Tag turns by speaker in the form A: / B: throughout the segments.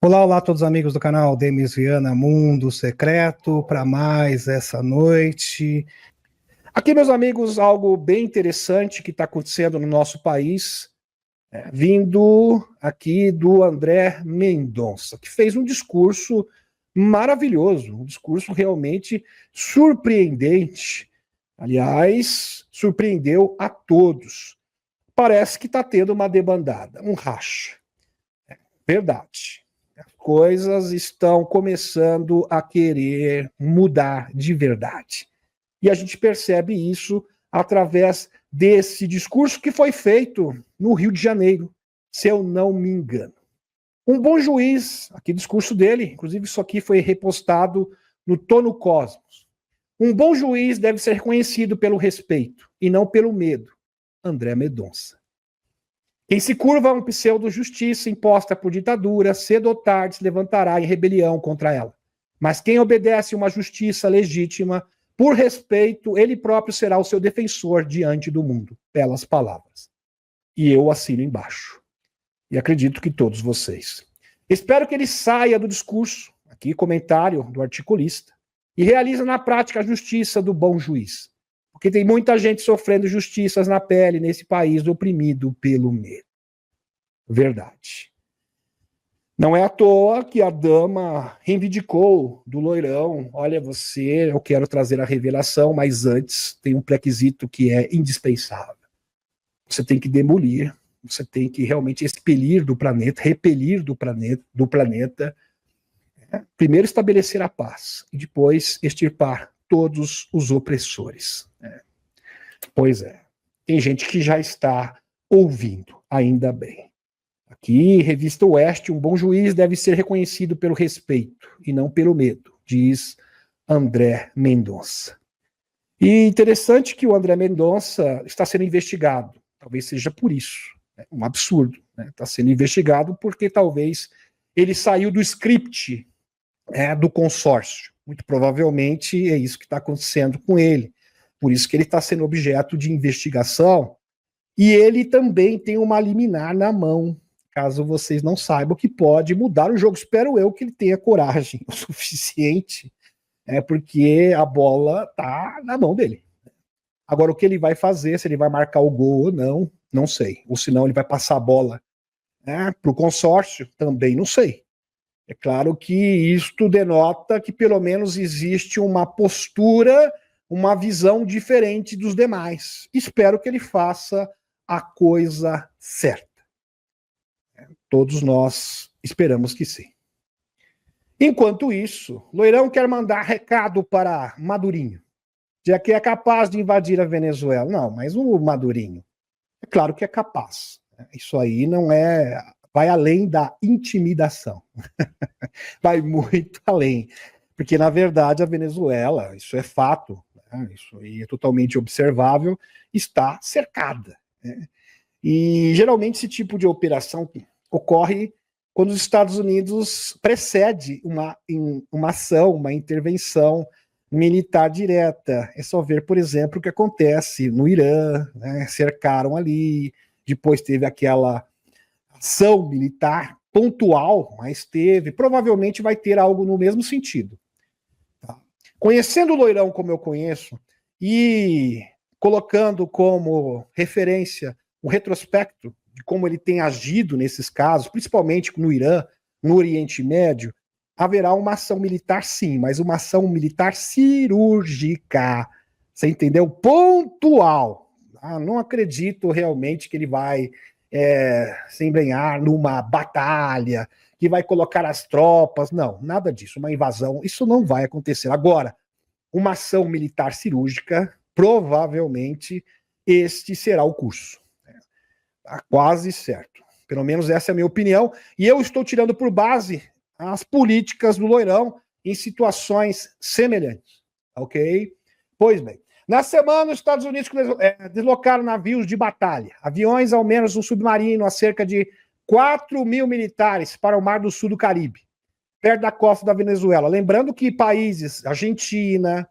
A: Olá, olá a todos os amigos do canal Demis Viana Mundo Secreto, para mais essa noite. Aqui, meus amigos, algo bem interessante que está acontecendo no nosso país, vindo aqui do André Mendonça, que fez um discurso maravilhoso, um discurso realmente surpreendente. Aliás, surpreendeu a todos. Parece que está tendo uma debandada, um racha. Verdade. Coisas estão começando a querer mudar de verdade. E a gente percebe isso através desse discurso que foi feito no Rio de Janeiro, se eu não me engano. Um bom juiz, aqui discurso dele, inclusive isso aqui foi repostado no Tono Cosmos. Um bom juiz deve ser reconhecido pelo respeito e não pelo medo. André Mendonça. Quem se curva a um pseudo-justiça imposta por ditadura, cedo ou tarde se levantará em rebelião contra ela. Mas quem obedece uma justiça legítima, por respeito, ele próprio será o seu defensor diante do mundo. Belas palavras. E eu assino embaixo. E acredito que todos vocês. Espero que ele saia do discurso, aqui comentário do articulista, e realize na prática a justiça do bom juiz. Porque tem muita gente sofrendo justiças na pele nesse país oprimido pelo medo. Verdade. Não é à toa que a dama reivindicou do loirão, olha você, eu quero trazer a revelação, mas antes tem um pré-requisito que é indispensável. Você tem que demolir, você tem que realmente expelir do planeta, repelir do planeta, primeiro estabelecer a paz e depois extirpar todos os opressores. Pois é, tem gente que já está ouvindo, ainda bem. Aqui, Revista Oeste, um bom juiz deve ser reconhecido pelo respeito e não pelo medo, diz André Mendonça. E interessante que o André Mendonça está sendo investigado, talvez seja por isso, um absurdo, está sendo investigado porque talvez ele saiu do script do consórcio, muito provavelmente é isso que está acontecendo com ele. Por isso que ele está sendo objeto de investigação, e ele também tem uma liminar na mão, caso vocês não saibam, que pode mudar o jogo. Espero eu que ele tenha coragem o suficiente, porque a bola está na mão dele. Agora, o que ele vai fazer, se ele vai marcar o gol ou não, não sei. Ou se não, ele vai passar a bola para o consórcio, também não sei. É claro que isto denota que pelo menos existe uma postura, uma visão diferente dos demais. Espero que ele faça a coisa certa. Todos nós esperamos que sim. Enquanto isso, Loirão quer mandar recado para Madurinho, já que é capaz de invadir a Venezuela. Não, mas o Madurinho, é claro que é capaz. Isso aí não é... vai além da intimidação. Vai muito além. Porque, na verdade, a Venezuela, isso é fato, isso aí é totalmente observável, está cercada. E, geralmente, esse tipo de operação ocorre quando os Estados Unidos precede uma ação, uma intervenção militar direta. É só ver, por exemplo, o que acontece no Irã, cercaram ali, depois teve aquela ação militar pontual, mas teve, provavelmente vai ter algo no mesmo sentido. Tá? Conhecendo o Loirão como eu conheço, e colocando como referência o retrospecto de como ele tem agido nesses casos, principalmente no Irã, no Oriente Médio, haverá uma ação militar sim, mas uma ação militar cirúrgica, você entendeu? Pontual. Não acredito realmente que ele vai se embrenhar numa batalha, que vai colocar as tropas, não, nada disso, uma invasão, isso não vai acontecer. Agora, uma ação militar cirúrgica, provavelmente este será o curso. Tá quase certo. Pelo menos essa é a minha opinião. E eu estou tirando por base as políticas do Loirão em situações semelhantes. Ok? Pois bem. Na semana, os Estados Unidos deslocaram navios de batalha, aviões, ao menos um submarino, a cerca de 4 mil militares para o Mar do Sul do Caribe, perto da costa da Venezuela. Lembrando que países, Argentina,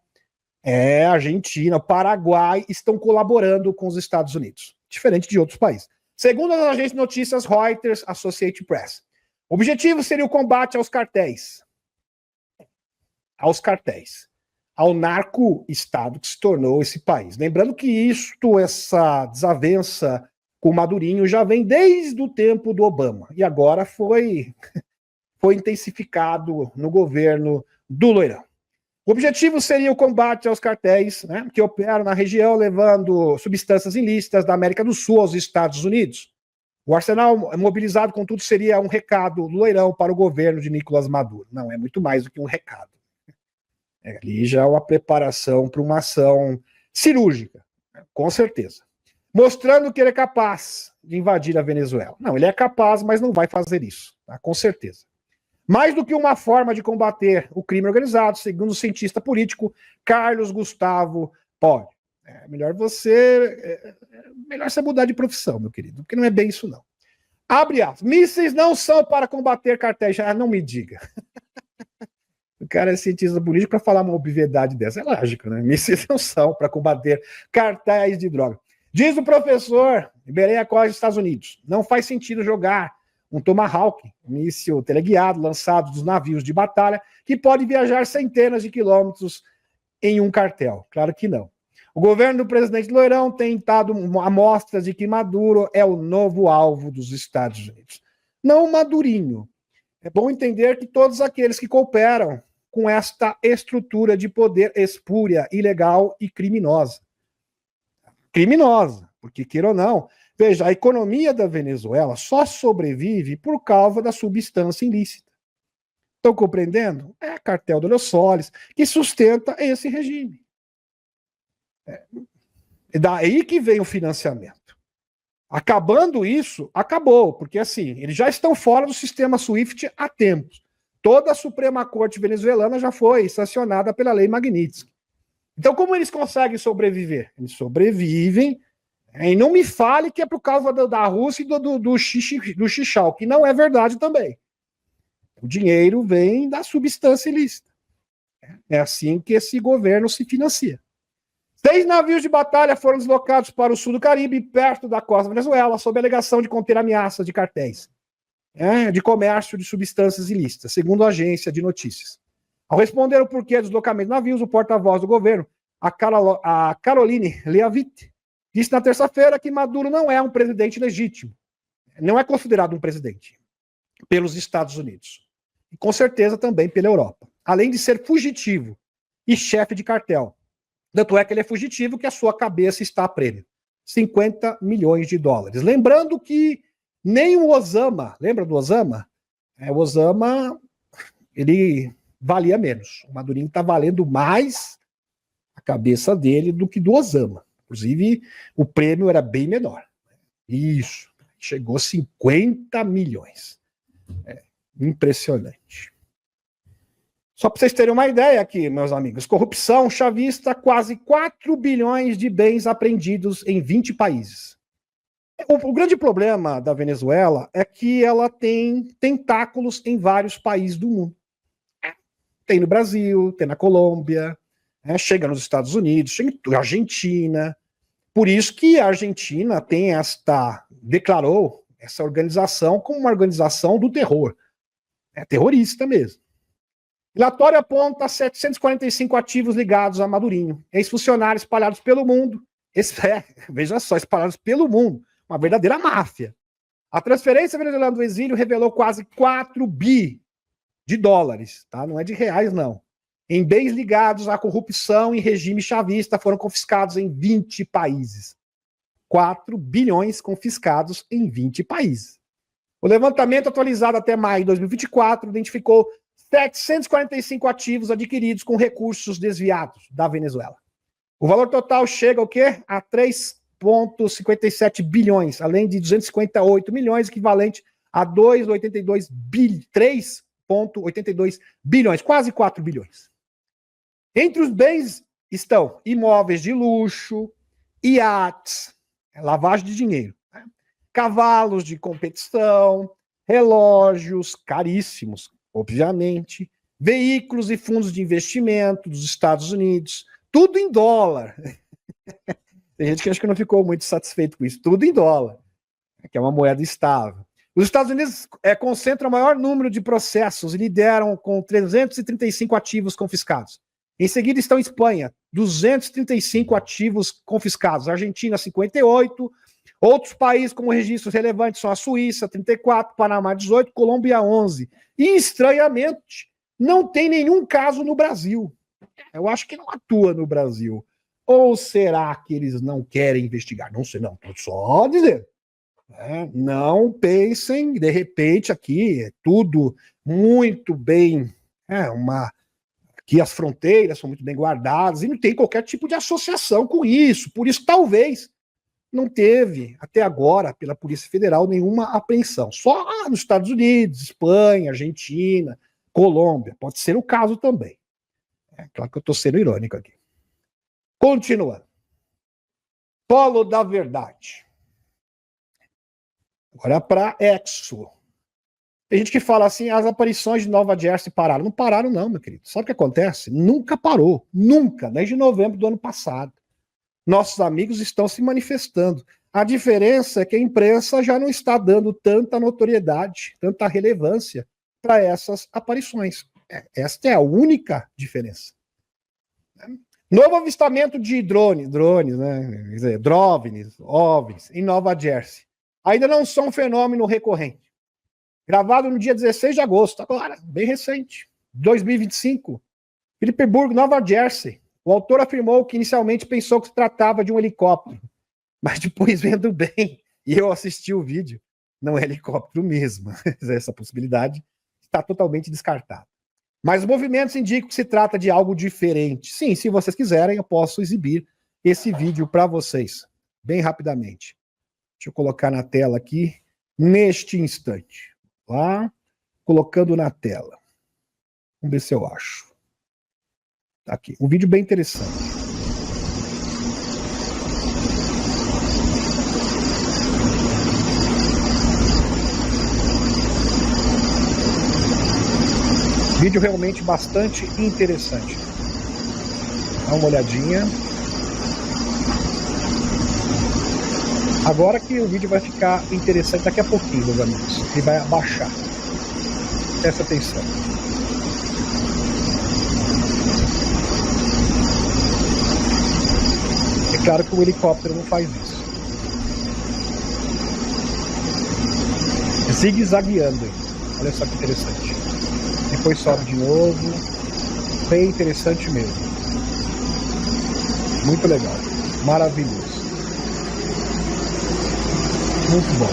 A: Paraguai, estão colaborando com os Estados Unidos, diferente de outros países. Segundo as agências de notícias Reuters, Associated Press, O objetivo seria o combate aos cartéis. Ao narco-estado que se tornou esse país. Lembrando que essa desavença com o Madurinho já vem desde o tempo do Obama, e agora foi intensificado no governo do Loirão. O objetivo seria o combate aos cartéis, né, que operam na região, levando substâncias ilícitas da América do Sul aos Estados Unidos. O arsenal mobilizado, contudo, seria um recado do Loirão para o governo de Nicolás Maduro. Não, é muito mais do que um recado. Ali já é uma preparação para uma ação cirúrgica, com certeza. Mostrando que ele é capaz de invadir a Venezuela. Não, ele é capaz, mas não vai fazer isso, tá? Com certeza. Mais do que uma forma de combater o crime organizado, segundo o cientista político Carlos Gustavo Poli. Melhor você mudar de profissão, meu querido, porque não é bem isso, não. Abre aspas. Mísseis não são para combater cartéis. Não me diga. O cara é cientista político para falar uma obviedade dessa. É lógico, né? Mísseis não são para combater cartéis de droga. Diz o professor Iberê Costa dos Estados Unidos. Não faz sentido jogar um Tomahawk, míssil teleguiado, lançado dos navios de batalha, que pode viajar centenas de quilômetros em um cartel. Claro que não. O governo do presidente Loirão tem dado amostras de que Maduro é o novo alvo dos Estados Unidos. Não o Madurinho. É bom entender que todos aqueles que cooperam com esta estrutura de poder espúria, ilegal e criminosa. Criminosa, porque queira ou não, veja, a economia da Venezuela só sobrevive por causa da substância ilícita. Estão compreendendo? É o cartel do Los Soles que sustenta esse regime. É daí que vem o financiamento. Acabando isso, acabou, porque assim, eles já estão fora do sistema SWIFT há tempos. Toda a Suprema Corte venezuelana já foi sancionada pela Lei Magnitsky. Então, como eles conseguem sobreviver? Eles sobrevivem, e não me fale que é por causa da Rússia e do xixal, que não é verdade também. O dinheiro vem da substância ilícita. É assim que esse governo se financia. 6 navios de batalha foram deslocados para o sul do Caribe, perto da costa da Venezuela, sob a alegação de conter ameaças de cartéis, de comércio de substâncias ilícitas, segundo a agência de notícias. Ao responder o porquê do deslocamento de navios, o porta-voz do governo, a Caroline Leavitt, disse na terça-feira que Maduro não é um presidente legítimo. Não é considerado um presidente pelos Estados Unidos. E com certeza também pela Europa. Além de ser fugitivo e chefe de cartel. Tanto é que ele é fugitivo que a sua cabeça está a prêmio. 50 milhões de dólares. Lembrando que nem o Osama, lembra do Osama? O Osama, ele valia menos. O Madurinho está valendo mais a cabeça dele do que do Osama. Inclusive, o prêmio era bem menor. Isso. Chegou a 50 milhões. Impressionante. Só para vocês terem uma ideia aqui, meus amigos. Corrupção chavista, quase 4 bilhões de bens apreendidos em 20 países. O grande problema da Venezuela é que ela tem tentáculos em vários países do mundo. Tem no Brasil, tem na Colômbia, chega nos Estados Unidos, chega na Argentina. Por isso que a Argentina declarou essa organização como uma organização do terror. É terrorista mesmo. O relatório aponta 745 ativos ligados a Madurinho, ex-funcionários espalhados pelo mundo. Veja só, espalhados pelo mundo. Uma verdadeira máfia. A transferência venezuelana do exílio revelou quase 4 bi de dólares, tá? Não é de reais, não. Em bens ligados à corrupção e regime chavista foram confiscados em 20 países. 4 bilhões confiscados em 20 países. O levantamento atualizado até maio de 2024 identificou 745 ativos adquiridos com recursos desviados da Venezuela. O valor total chega ao quê? A 3,57 bilhões, além de 258 milhões, equivalente a 3,82 bilhões, quase 4 bilhões. Entre os bens estão imóveis de luxo, iates, lavagem de dinheiro, cavalos de competição, relógios caríssimos, obviamente, veículos e fundos de investimento dos Estados Unidos, tudo em dólar. Tem gente que acha que não ficou muito satisfeito com isso, tudo em dólar, que é uma moeda estável. Os Estados Unidos concentram o maior número de processos e lideram com 335 ativos confiscados. Em seguida estão Espanha, 235 ativos confiscados. Argentina, 58. Outros países com registros relevantes são a Suíça, 34, Panamá, 18, Colômbia, 11. E, estranhamente, não tem nenhum caso no Brasil. Eu acho que não atua no Brasil. Ou será que eles não querem investigar? Não sei, não. Estou só dizendo. Não pensem, de repente, aqui é tudo muito bem. Aqui as fronteiras são muito bem guardadas e não tem qualquer tipo de associação com isso. Por isso, talvez, não teve, até agora, pela Polícia Federal, nenhuma apreensão. Só nos Estados Unidos, Espanha, Argentina, Colômbia. Pode ser o caso também. É claro que eu estou sendo irônico aqui. Continuando. Polo da Verdade. Agora para Exo. Tem gente que fala assim, as aparições de Nova Jersey pararam. Não pararam não, meu querido. Sabe o que acontece? Nunca parou. Nunca. Desde novembro do ano passado. Nossos amigos estão se manifestando. A diferença é que a imprensa já não está dando tanta notoriedade, tanta relevância para essas aparições. Esta é a única diferença. Novo avistamento de drones, né? Quer dizer, OVNIs, em Nova Jersey. Ainda não são um fenômeno recorrente. Gravado no dia 16 de agosto, agora, bem recente, 2025. Filipeburgo, Nova Jersey. O autor afirmou que inicialmente pensou que se tratava de um helicóptero, mas depois, vendo bem, e eu assisti o vídeo, não é helicóptero mesmo. Essa possibilidade está totalmente descartada. Mas os movimentos indicam que se trata de algo diferente. Sim, se vocês quiserem, eu posso exibir esse vídeo para vocês, bem rapidamente. Deixa eu colocar na tela aqui, neste instante. Lá, colocando na tela. Vamos ver se eu acho. Tá aqui, um vídeo bem interessante. Vídeo realmente bastante interessante. Dá uma olhadinha. Agora que o vídeo vai ficar interessante daqui a pouquinho, meus amigos. Ele vai abaixar. Presta atenção. É claro que o helicóptero não faz isso. Zigue-zagueando. Olha só que interessante. Depois sobe de novo. Bem interessante mesmo. Muito legal. Maravilhoso. Muito bom.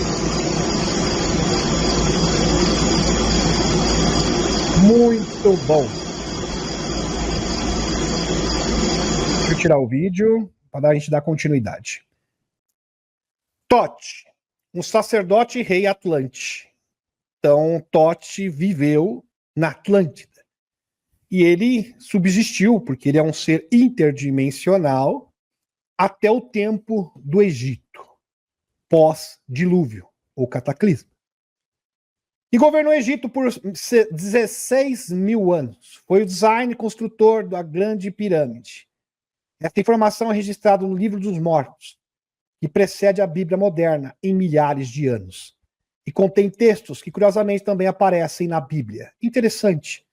A: Muito bom. Deixa eu tirar o vídeo para a gente dar continuidade. Tote, um sacerdote rei Atlante. Então, Tote viveu na Atlântida. E ele subsistiu, porque ele é um ser interdimensional, até o tempo do Egito, pós-dilúvio, ou cataclismo. E governou o Egito por 16 mil anos. Foi o design construtor da Grande Pirâmide. Essa informação é registrada no Livro dos Mortos, que precede a Bíblia moderna em milhares de anos. E contém textos que, curiosamente, também aparecem na Bíblia. Interessante.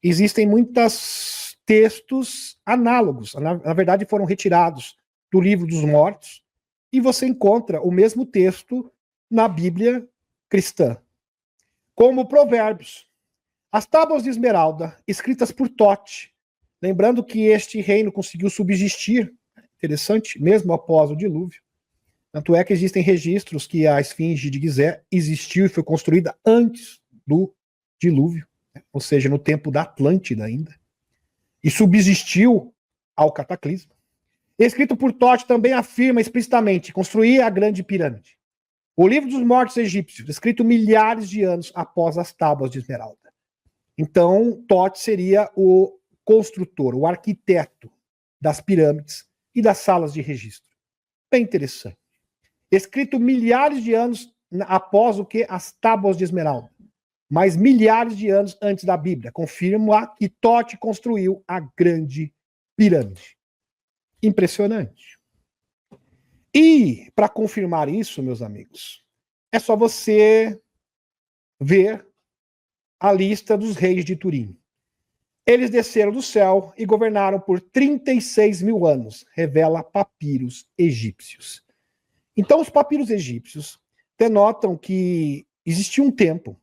A: Existem muitos textos análogos. Na verdade, foram retirados do Livro dos Mortos. E você encontra o mesmo texto na Bíblia cristã. Como Provérbios. As tábuas de esmeralda, escritas por Tote. Lembrando que este reino conseguiu subsistir, interessante, mesmo após o dilúvio. Tanto é que existem registros que a esfinge de Gizé existiu e foi construída antes do dilúvio, ou seja, no tempo da Atlântida ainda, e subsistiu ao cataclismo. Escrito por Tote também afirma explicitamente construir a Grande Pirâmide. O Livro dos Mortos Egípcios, escrito milhares de anos após as tábuas de esmeralda. Então, Tote seria o construtor, o arquiteto das pirâmides e das salas de registro. Bem interessante. Escrito milhares de anos após o que? As tábuas de esmeralda. Mas milhares de anos antes da Bíblia. Confirma que Tote construiu a Grande Pirâmide. Impressionante. E, para confirmar isso, meus amigos, é só você ver a lista dos reis de Turim. Eles desceram do céu e governaram por 36 mil anos, revela papiros egípcios. Então, os papiros egípcios denotam que existia um tempo,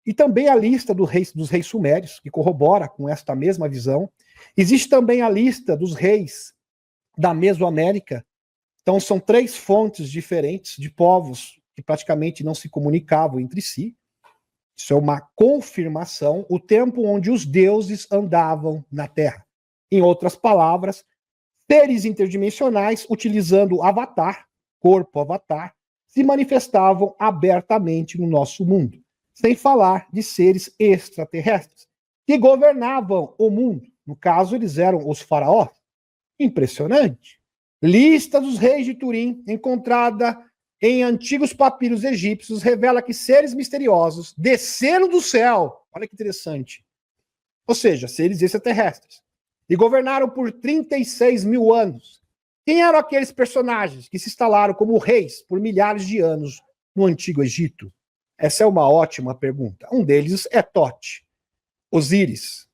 A: e também a lista dos reis sumérios, que corrobora com esta mesma visão. Existe também a lista dos reis da Mesoamérica. Então, são 3 fontes diferentes de povos que praticamente não se comunicavam entre si. Isso é uma confirmação, o tempo onde os deuses andavam na Terra. Em outras palavras, seres interdimensionais, utilizando avatar, corpo avatar, se manifestavam abertamente no nosso mundo. Sem falar de seres extraterrestres, que governavam o mundo. No caso, eles eram os faraós. Impressionante. Lista dos reis de Turim, encontrada em antigos papiros egípcios, revela que seres misteriosos desceram do céu. Olha que interessante. Ou seja, seres extraterrestres. E governaram por 36 mil anos. Quem eram aqueles personagens que se instalaram como reis por milhares de anos no Antigo Egito? Essa é uma ótima pergunta. Um deles é Tote, Osíris,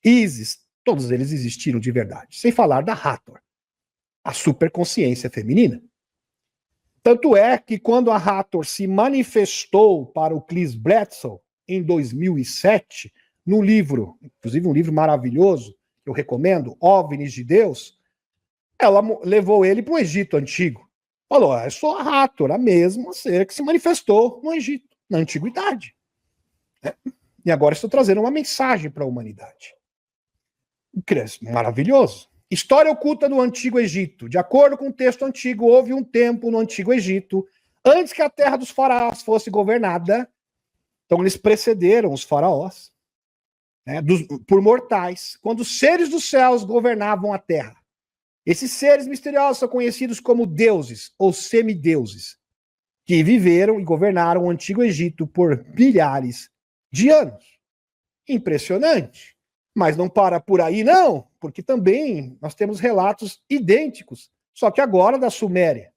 A: Ísis. Todos eles existiram de verdade. Sem falar da Hathor, a superconsciência feminina. Tanto é que quando a Hathor se manifestou para o Chris Bledsoe em 2007, no livro, inclusive um livro maravilhoso, que eu recomendo, OVNIs de Deus, ela levou ele para o Egito Antigo. Falou, eu sou a Hathor, a mesma ser que se manifestou no Egito, na Antiguidade. E agora estou trazendo uma mensagem para a humanidade. Maravilhoso. História oculta do Antigo Egito. De acordo com o texto antigo, houve um tempo no Antigo Egito, antes que a terra dos faraós fosse governada. Então eles precederam os faraós, né, por mortais, quando os seres dos céus governavam a terra. Esses seres misteriosos são conhecidos como deuses ou semideuses, que viveram e governaram o Antigo Egito por milhares de anos. Impressionante. Mas não para por aí, não, porque também nós temos relatos idênticos, só que agora da Suméria.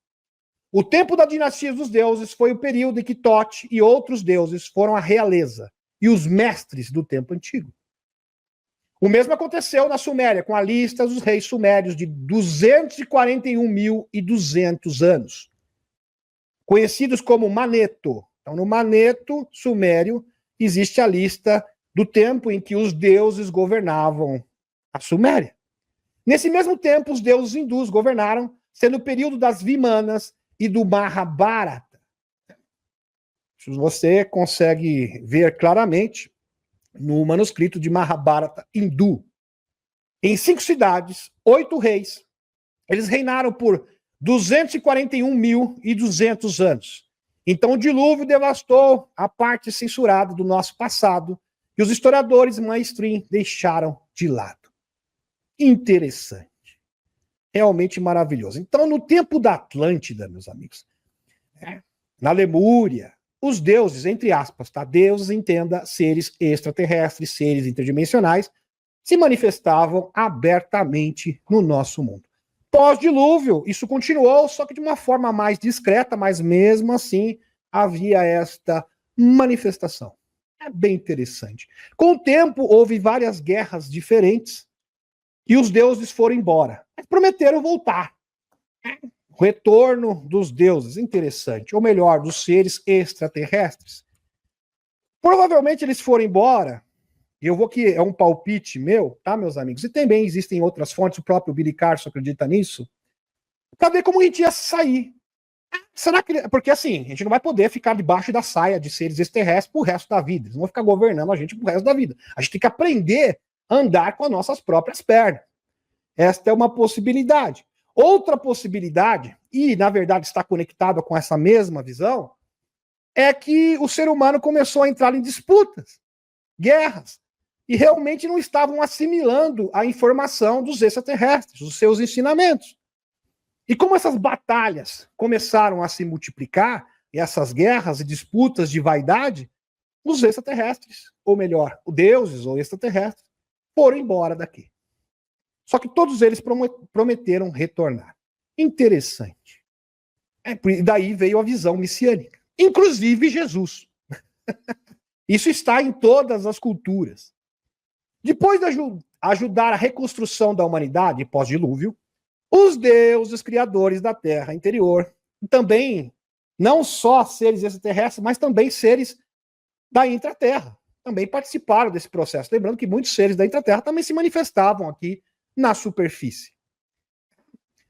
A: O tempo da dinastia dos deuses foi o período em que Tote e outros deuses foram a realeza e os mestres do tempo antigo. O mesmo aconteceu na Suméria, com a lista dos reis sumérios de 241.200 anos, conhecidos como Maneto. Então, no Maneto sumério, existe a lista do tempo em que os deuses governavam a Suméria. Nesse mesmo tempo, os deuses hindus governaram, sendo o período das Vimanas e do Mahabharata. Você consegue ver claramente no manuscrito de Mahabharata hindu. Em 5 cidades, 8 reis, eles reinaram por 241.200 anos. Então o dilúvio devastou a parte censurada do nosso passado e os historiadores mainstream deixaram de lado. Interessante. Realmente maravilhoso. Então, no tempo da Atlântida, meus amigos, na Lemúria, os deuses, entre aspas, tá? Deuses, entenda, seres extraterrestres, seres interdimensionais, se manifestavam abertamente no nosso mundo. Pós-dilúvio, isso continuou, só que de uma forma mais discreta, mas mesmo assim havia esta manifestação. É bem interessante. Com o tempo, houve várias guerras diferentes e os deuses foram embora. Mas prometeram voltar. O retorno dos deuses, interessante. Ou melhor, dos seres extraterrestres. Provavelmente eles foram embora, e eu vou que é um palpite meu, tá, meus amigos? E também existem outras fontes, o próprio Billy Carson acredita nisso, para ver como a gente ia sair. Será que... Porque assim, a gente não vai poder ficar debaixo da saia de seres extraterrestres pro resto da vida. Eles não vão ficar governando a gente pro resto da vida. A gente tem que aprender a andar com as nossas próprias pernas. Esta é uma possibilidade. Outra possibilidade, e na verdade está conectada com essa mesma visão, é que o ser humano começou a entrar em disputas, guerras, e realmente não estavam assimilando a informação dos extraterrestres, os seus ensinamentos. E como essas batalhas começaram a se multiplicar, e essas guerras e disputas de vaidade, os extraterrestres, ou melhor, os deuses ou extraterrestres, foram embora daqui. Só que todos eles prometeram retornar. Interessante. E daí veio a visão messiânica. Inclusive Jesus. Isso está em todas as culturas. Depois de ajudar a reconstrução da humanidade pós-dilúvio, os deuses criadores da terra interior, também não só seres extraterrestres, mas também seres da intraterra, também participaram desse processo. Lembrando que muitos seres da intraterra também se manifestavam aqui na superfície.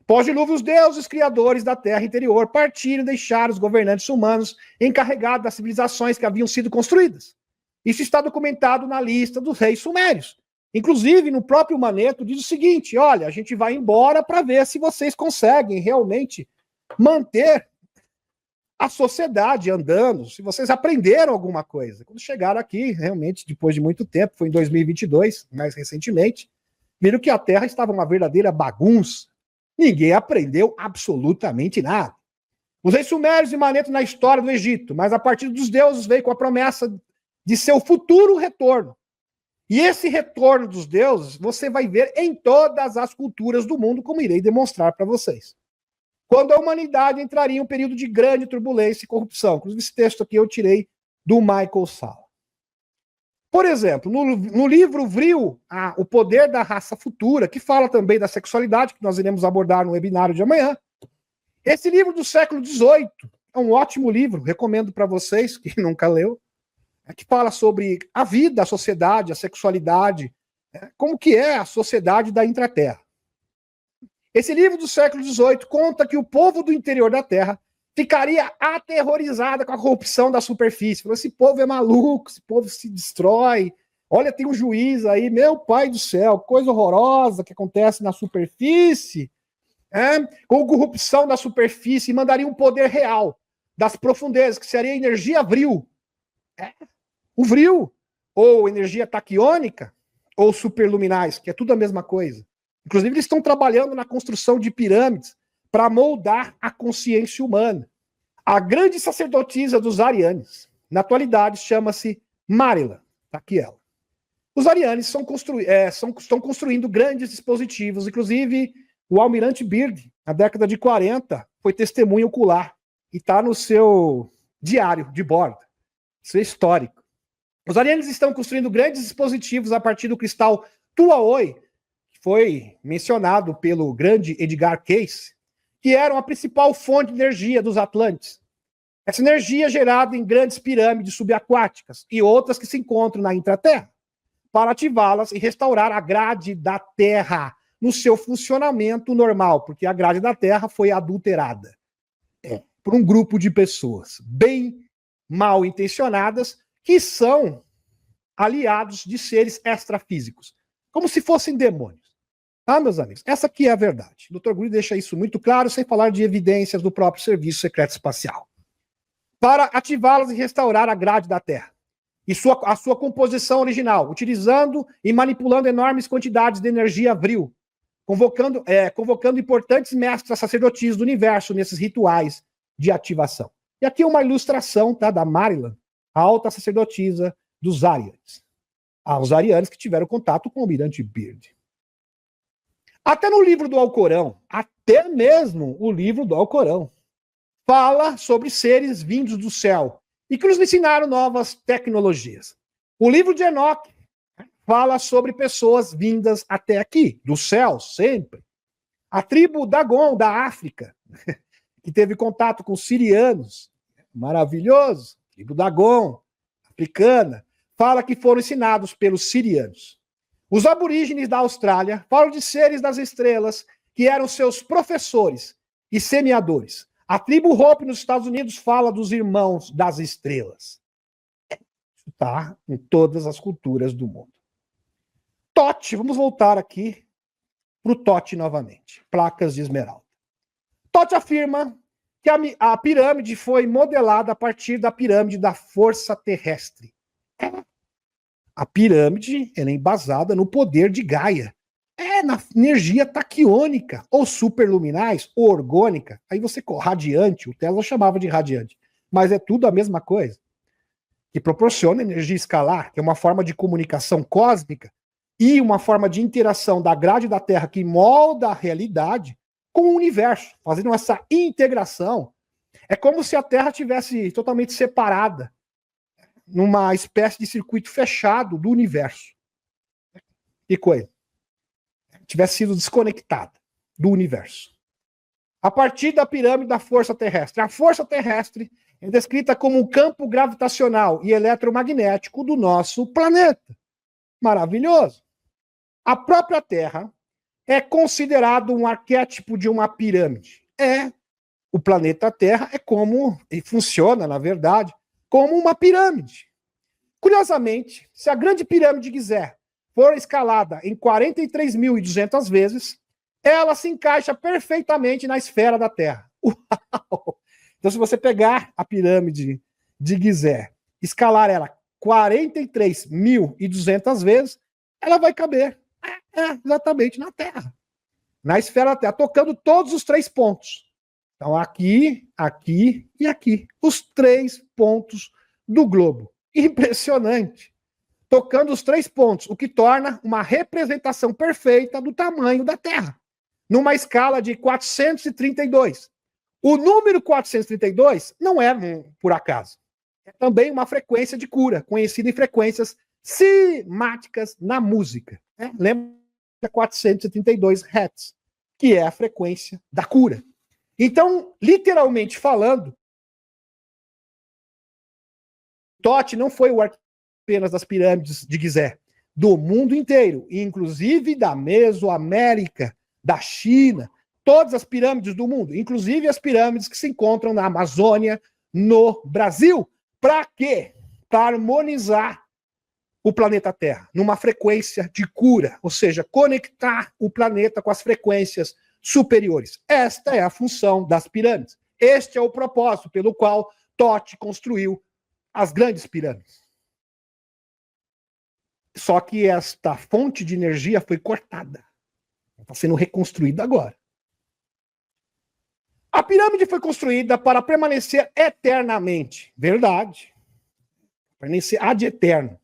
A: Pós-dilúvio, os deuses criadores da terra interior partiram e deixaram os governantes humanos encarregados das civilizações que haviam sido construídas. Isso está documentado na lista dos reis sumérios. Inclusive, no próprio Maneto diz o seguinte: olha, a gente vai embora para ver se vocês conseguem realmente manter a sociedade andando, se vocês aprenderam alguma coisa. Quando chegaram aqui, realmente, depois de muito tempo, foi em 2022, mais recentemente, viram que a Terra estava uma verdadeira bagunça. Ninguém aprendeu absolutamente nada. Os reis sumérios e Maneto na história do Egito, mas a partir dos deuses veio com a promessa de seu futuro retorno. E esse retorno dos deuses você vai ver em todas as culturas do mundo, como irei demonstrar para vocês. Quando a humanidade entraria em um período de grande turbulência e corrupção. Inclusive, esse texto aqui eu tirei do Michael Salla. Por exemplo, no livro Vril, O Poder da Raça Futura, que fala também da sexualidade, que nós iremos abordar no webinário de amanhã. Esse livro do século XVIII é um ótimo livro, recomendo para vocês, que nunca leu, que fala sobre a vida, a sociedade, a sexualidade, como que é a sociedade da intraterra. Esse livro do século XVIII conta que o povo do interior da Terra ficaria aterrorizado com a corrupção da superfície. Falou, esse povo é maluco, esse povo se destrói. Olha, tem um juiz aí, meu pai do céu, coisa horrorosa que acontece na superfície. Com corrupção da superfície, e mandaria um poder real das profundezas, que seria a energia vril. O vril, ou energia taquiônica, ou superluminais, que é tudo a mesma coisa. Inclusive, eles estão trabalhando na construção de pirâmides para moldar a consciência humana. A grande sacerdotisa dos Arianes, na atualidade, chama-se Maryland. Está aqui ela. Os Arianes estão construindo grandes dispositivos, inclusive o almirante Byrd, na década de 40, foi testemunha ocular e está no seu diário de bordo. Isso é histórico. Os Arianes estão construindo grandes dispositivos a partir do cristal Tuaoi, foi mencionado pelo grande Edgar Cayce, que eram a principal fonte de energia dos Atlantes. Essa energia é gerada em grandes pirâmides subaquáticas e outras que se encontram na intraterra, para ativá-las e restaurar a grade da Terra no seu funcionamento normal, porque a grade da Terra foi adulterada por um grupo de pessoas bem mal intencionadas que são aliados de seres extrafísicos, como se fossem demônios. Tá, meus amigos? Essa aqui é a verdade. O Dr. Guri deixa isso muito claro, sem falar de evidências do próprio Serviço Secreto Espacial. Para ativá-las e restaurar a grade da Terra e a sua composição original, utilizando e manipulando enormes quantidades de energia vril, convocando importantes mestres sacerdotis do universo nesses rituais de ativação. E aqui uma ilustração, tá, da Maryland, a alta sacerdotisa dos Arianes. Os Arianes que tiveram contato com o almirante Byrd. Até no livro do Alcorão, até mesmo o livro do Alcorão, fala sobre seres vindos do céu e que nos ensinaram novas tecnologias. O livro de Enoque fala sobre pessoas vindas até aqui, do céu, sempre. A tribo Dagon, da África, que teve contato com os sirianos, maravilhoso, tribo Dagon, africana, fala que foram ensinados pelos sirianos. Os aborígenes da Austrália falam de seres das estrelas que eram seus professores e semeadores. A tribo Hopi nos Estados Unidos fala dos irmãos das estrelas. Isso está em todas as culturas do mundo. Tote, vamos voltar aqui para o Tote novamente. Placas de esmeralda. Tote afirma que a pirâmide foi modelada a partir da pirâmide da força terrestre. A pirâmide ela é embasada no poder de Gaia. Na energia taquiônica, ou superluminais, ou orgônica. Aí você, radiante, o Tesla chamava de radiante. Mas é tudo a mesma coisa. Que proporciona energia escalar, que é uma forma de comunicação cósmica, e uma forma de interação da grade da Terra que molda a realidade com o universo, fazendo essa integração. É como se a Terra tivesse totalmente separada numa espécie de circuito fechado do universo. Que coisa. Tivesse sido desconectada do universo. A partir da pirâmide da força terrestre. A força terrestre é descrita como um campo gravitacional e eletromagnético do nosso planeta. Maravilhoso. A própria Terra é considerado um arquétipo de uma pirâmide. O planeta Terra é como, e funciona, na verdade, como uma pirâmide. Curiosamente, se a grande pirâmide de Gizé for escalada em 43.200 vezes, ela se encaixa perfeitamente na esfera da Terra. Uau! Então, se você pegar a pirâmide de Gizé, escalar ela 43.200 vezes, ela vai caber exatamente na Terra, na esfera da Terra, tocando todos os 3 pontos. Então, aqui, aqui e aqui, os 3 pontos do globo. Impressionante. Tocando os 3 pontos, o que torna uma representação perfeita do tamanho da Terra, numa escala de 432. O número 432 não é por acaso. É também uma frequência de cura, conhecida em frequências simáticas na música. Lembra 432 Hz, que é a frequência da cura. Então, literalmente falando, Tote não foi o arquiteto apenas das pirâmides de Gizé, do mundo inteiro, inclusive da Mesoamérica, da China, todas as pirâmides do mundo, inclusive as pirâmides que se encontram na Amazônia, no Brasil. Para quê? Para harmonizar o planeta Terra numa frequência de cura, ou seja, conectar o planeta com as frequências superiores. Esta é a função das pirâmides. Este é o propósito pelo qual Tote construiu as grandes pirâmides. Só que esta fonte de energia foi cortada. Está sendo reconstruída agora. A pirâmide foi construída para permanecer eternamente. Verdade. Permanecer ad eterno.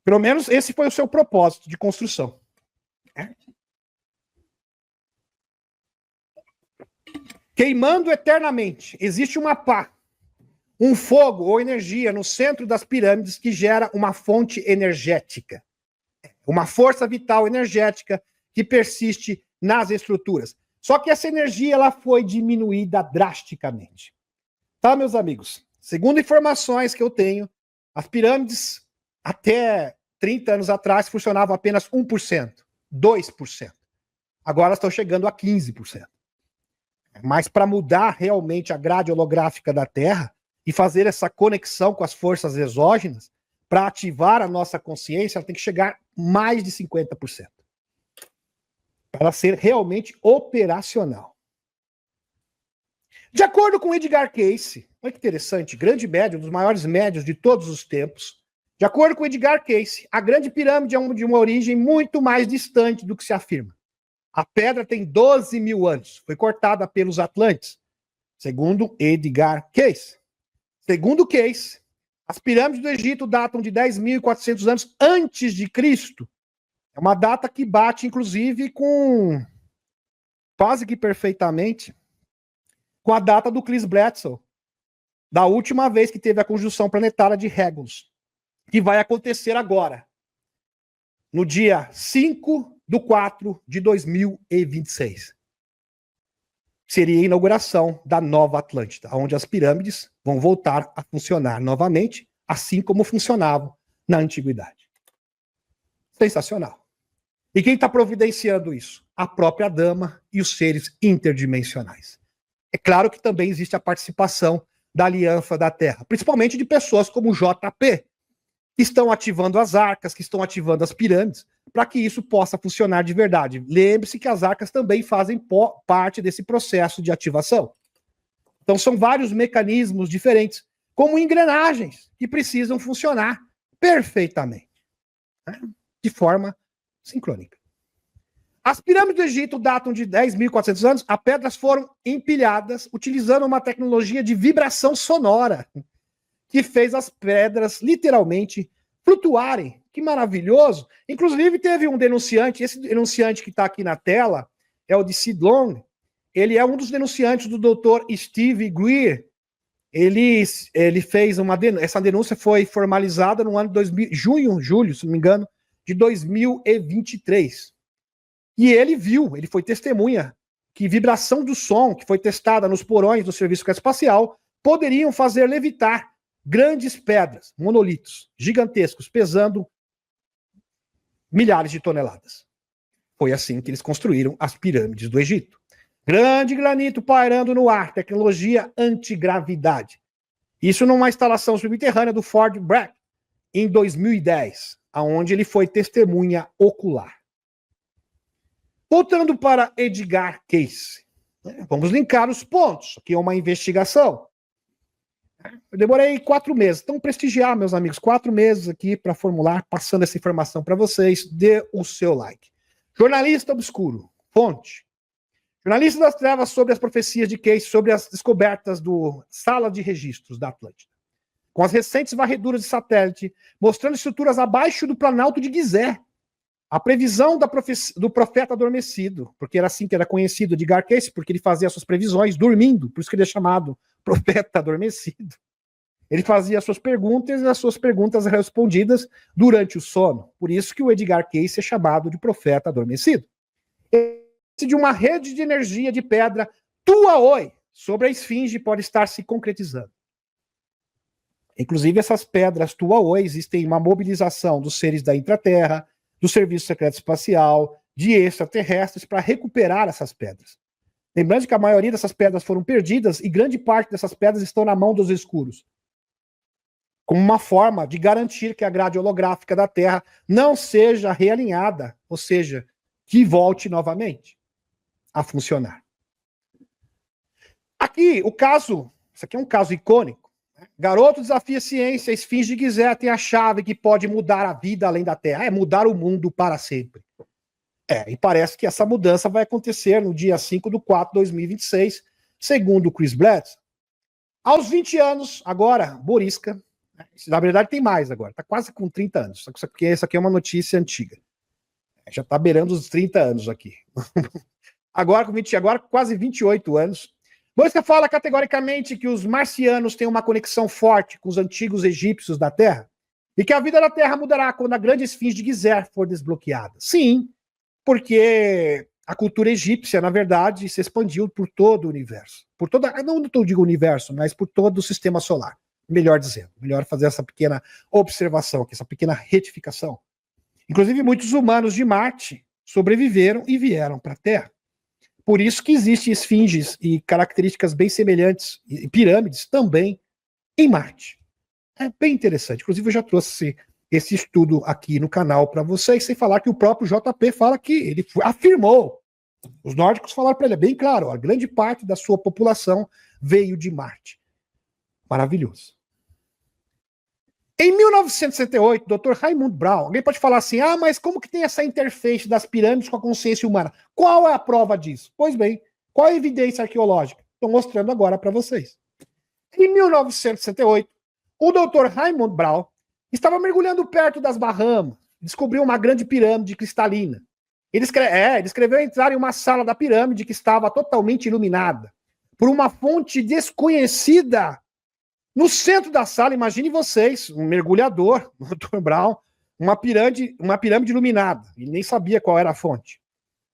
A: Pelo menos esse foi o seu propósito de construção. Queimando eternamente. Existe uma pá, um fogo ou energia no centro das pirâmides que gera uma fonte energética. Uma força vital energética que persiste nas estruturas. Só que essa energia ela foi diminuída drasticamente. Tá, meus amigos? Segundo informações que eu tenho, as pirâmides até 30 anos atrás funcionavam apenas 1%, 2%. Agora elas estão chegando a 15%. Mas para mudar realmente a grade holográfica da Terra e fazer essa conexão com as forças exógenas, para ativar a nossa consciência, ela tem que chegar mais de 50%. Para ser realmente operacional. De acordo com Edgar Cayce, olha que interessante, grande médium, um dos maiores médios de todos os tempos, de acordo com Edgar Cayce, a grande pirâmide é de uma origem muito mais distante do que se afirma. A pedra tem 12 mil anos, foi cortada pelos Atlantes, segundo Edgar Cayce. Segundo Cayce, as pirâmides do Egito datam de 10.400 anos antes de Cristo. É uma data que bate, inclusive, com quase que perfeitamente com a data do Chris Bledsoe, da última vez que teve a conjunção planetária de Regulus, que vai acontecer agora, no dia 5/4/2026. Seria a inauguração da Nova Atlântida, onde as pirâmides vão voltar a funcionar novamente, assim como funcionavam na antiguidade. Sensacional. E quem está providenciando isso? A própria dama e os seres interdimensionais. É claro que também existe a participação da Aliança da Terra, principalmente de pessoas como o JP, que estão ativando as arcas, que estão ativando as pirâmides, para que isso possa funcionar de verdade. Lembre-se que as arcas também fazem parte desse processo de ativação. Então são vários mecanismos diferentes, como engrenagens, que precisam funcionar perfeitamente, né? De forma sincrônica. As pirâmides do Egito datam de 10.400 anos. As pedras foram empilhadas utilizando uma tecnologia de vibração sonora que fez as pedras literalmente flutuarem. Que maravilhoso! Inclusive teve um denunciante, esse denunciante que está aqui na tela é o de Sid Long. Ele é um dos denunciantes do Dr. Steve Greer, ele fez uma denúncia. Essa denúncia foi formalizada no ano de julho, se não me engano, de 2023. E ele foi testemunha que vibração do som que foi testada nos porões do Serviço Espacial poderiam fazer levitar grandes pedras, monolitos gigantescos, pesando milhares de toneladas. Foi assim que eles construíram as pirâmides do Egito. Grande granito pairando no ar, tecnologia antigravidade. Isso numa instalação subterrânea do Fort Bragg, em 2010, aonde ele foi testemunha ocular. Voltando para Edgar Cayce, vamos linkar os pontos. Aqui é uma investigação. Eu demorei 4 meses. Então, prestigiar, meus amigos, 4 meses aqui para formular, passando essa informação para vocês. Dê o seu like. Jornalista obscuro, fonte. Jornalista das trevas sobre as profecias de Cayce, sobre as descobertas do sala de registros da Atlântida. Com as recentes varreduras de satélite, mostrando estruturas abaixo do Planalto de Gizé. A previsão do profeta adormecido, porque era assim que era conhecido Edgar Cayce, porque ele fazia suas previsões dormindo, por isso que ele é chamado profeta adormecido. Ele fazia as suas perguntas e as suas perguntas respondidas durante o sono. Por isso que o Edgar Cayce é chamado de profeta adormecido. De uma rede de energia de pedra Tuaoi sobre a esfinge pode estar se concretizando. Inclusive, essas pedras Tuaoi existem uma mobilização dos seres da intraterra, do Serviço Secreto Espacial, de extraterrestres para recuperar essas pedras. Lembrando que a maioria dessas pedras foram perdidas e grande parte dessas pedras estão na mão dos escuros. Como uma forma de garantir que a grade holográfica da Terra não seja realinhada, ou seja, que volte novamente a funcionar. Aqui, isso aqui é um caso icônico. Garoto desafia a ciência, a esfinge de Gizé tem a chave que pode mudar a vida além da Terra. É mudar o mundo para sempre. E parece que essa mudança vai acontecer no dia 5/4/2026, segundo Chris Bledsoe. Aos 20 anos, agora, Boriska, na verdade tem mais agora, está quase com 30 anos, só que isso aqui é uma notícia antiga. Já está beirando os 30 anos aqui. Agora, quase 28 anos. Boriska fala categoricamente que os marcianos têm uma conexão forte com os antigos egípcios da Terra e que a vida da Terra mudará quando a grande esfinge de Gizé for desbloqueada. Sim, porque a cultura egípcia, na verdade, se expandiu por todo o universo. Não digo universo, mas por todo o sistema solar. Melhor dizendo. Melhor fazer essa pequena observação aqui, essa pequena retificação. Inclusive, muitos humanos de Marte sobreviveram e vieram para a Terra. Por isso que existem esfinges e características bem semelhantes, e pirâmides também, em Marte. É bem interessante. Inclusive, eu já trouxe esse estudo aqui no canal para vocês, sem falar que o próprio JP fala que ele afirmou. Os nórdicos falaram para ele, é bem claro, a grande parte da sua população veio de Marte. Maravilhoso. Em 1968, Dr. Raymond Brown, alguém pode falar assim, mas como que tem essa interface das pirâmides com a consciência humana? Qual é a prova disso? Pois bem, qual é a evidência arqueológica? Estou mostrando agora para vocês. Em 1968, o Dr. Raymond Brown estava mergulhando perto das Bahamas, descobriu uma grande pirâmide cristalina. Ele escreveu entrar em uma sala da pirâmide que estava totalmente iluminada por uma fonte desconhecida. No centro da sala, imagine vocês, um mergulhador, o Dr. Brown, uma pirâmide iluminada. Ele nem sabia qual era a fonte.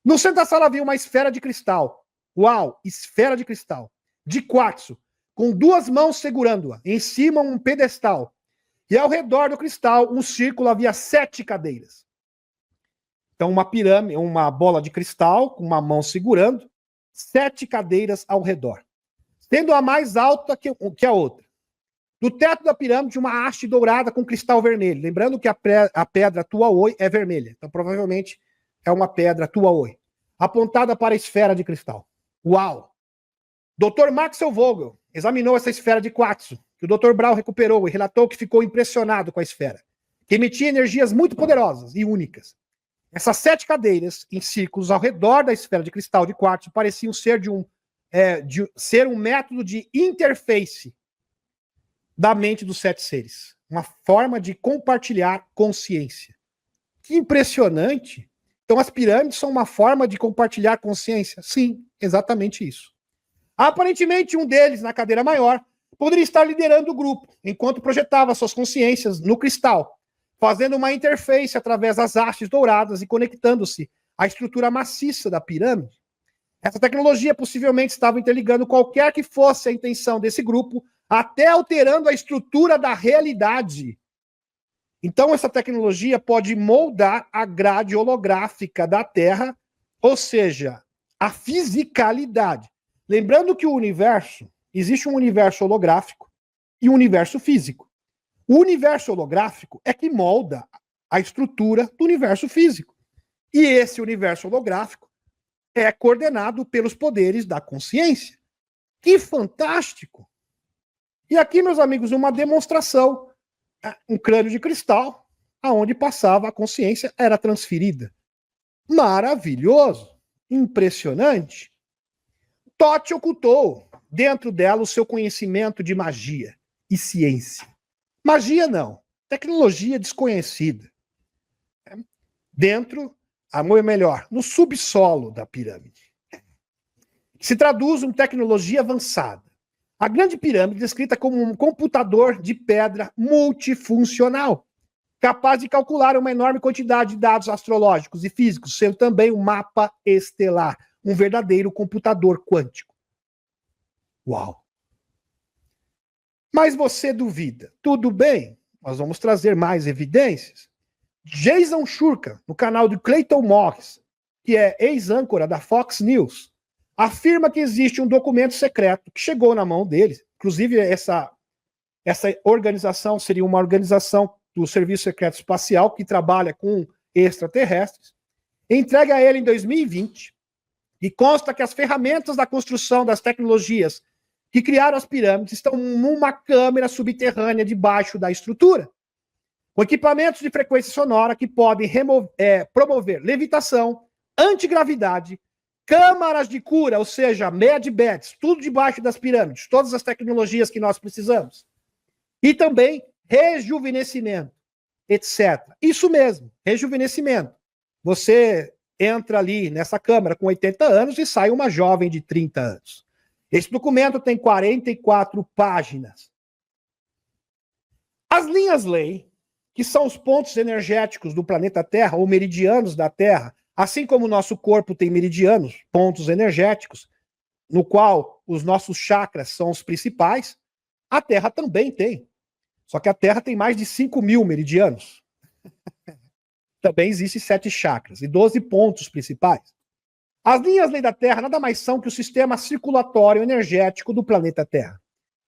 A: No centro da sala havia uma esfera de cristal. Uau, esfera de cristal. De quartzo, com 2 mãos segurando-a. Em cima, um pedestal. E ao redor do cristal, um círculo, havia 7 cadeiras. Então, uma pirâmide, uma bola de cristal, com uma mão segurando, 7 cadeiras ao redor. Sendo a mais alta que a outra. No teto da pirâmide, uma haste dourada com cristal vermelho. Lembrando que a pedra Tuaoi é vermelha. Então, provavelmente, é uma pedra Tuaoi. Apontada para a esfera de cristal. Uau! Dr. Maxwell Vogel examinou essa esfera de quartzo, que o Dr. Brown recuperou e relatou que ficou impressionado com a esfera, que emitia energias muito poderosas e únicas. Essas 7 cadeiras, em círculos ao redor da esfera de cristal de quartzo, pareciam ser ser um método de interface da mente dos 7 seres. Uma forma de compartilhar consciência. Que impressionante! Então as pirâmides são uma forma de compartilhar consciência? Sim, exatamente isso. Aparentemente um deles, na cadeira maior, poderia estar liderando o grupo, enquanto projetava suas consciências no cristal, fazendo uma interface através das hastes douradas e conectando-se à estrutura maciça da pirâmide. Essa tecnologia possivelmente estava interligando qualquer que fosse a intenção desse grupo, até alterando a estrutura da realidade. Então, essa tecnologia pode moldar a grade holográfica da Terra, ou seja, a fisicalidade. Lembrando que o universo, existe um universo holográfico e um universo físico. O universo holográfico é que molda a estrutura do universo físico. E esse universo holográfico é coordenado pelos poderes da consciência. Que fantástico! E aqui, meus amigos, uma demonstração. Um crânio de cristal, aonde passava a consciência, era transferida. Maravilhoso! Impressionante! Totti ocultou dentro dela o seu conhecimento de magia e ciência. Magia não, tecnologia desconhecida. Dentro, melhor, no subsolo da pirâmide. Se traduz em tecnologia avançada. A Grande Pirâmide é descrita como um computador de pedra multifuncional, capaz de calcular uma enorme quantidade de dados astrológicos e físicos, sendo também um mapa estelar, um verdadeiro computador quântico. Uau! Mas você duvida? Tudo bem, nós vamos trazer mais evidências. Jason Shurka, no canal de Clayton Morris, que é ex-âncora da Fox News, afirma que existe um documento secreto que chegou na mão deles. Inclusive, essa organização seria uma organização do Serviço Secreto Espacial que trabalha com extraterrestres. Entregue a ele em 2020 e consta que as ferramentas da construção das tecnologias que criaram as pirâmides estão numa câmara subterrânea debaixo da estrutura, com equipamentos de frequência sonora que podem promover levitação, antigravidade, câmaras de cura, ou seja, medbeds, tudo debaixo das pirâmides, todas as tecnologias que nós precisamos. E também rejuvenescimento, etc. Isso mesmo, rejuvenescimento. Você entra ali nessa câmara com 80 anos e sai uma jovem de 30 anos. Esse documento tem 44 páginas. As linhas-lei, que são os pontos energéticos do planeta Terra, ou meridianos da Terra, assim como o nosso corpo tem meridianos, pontos energéticos, no qual os nossos chakras são os principais, a Terra também tem. Só que a Terra tem mais de 5.000 meridianos. Também existem 7 chakras e 12 pontos principais. As linhas-lei da Terra nada mais são que o sistema circulatório energético do planeta Terra.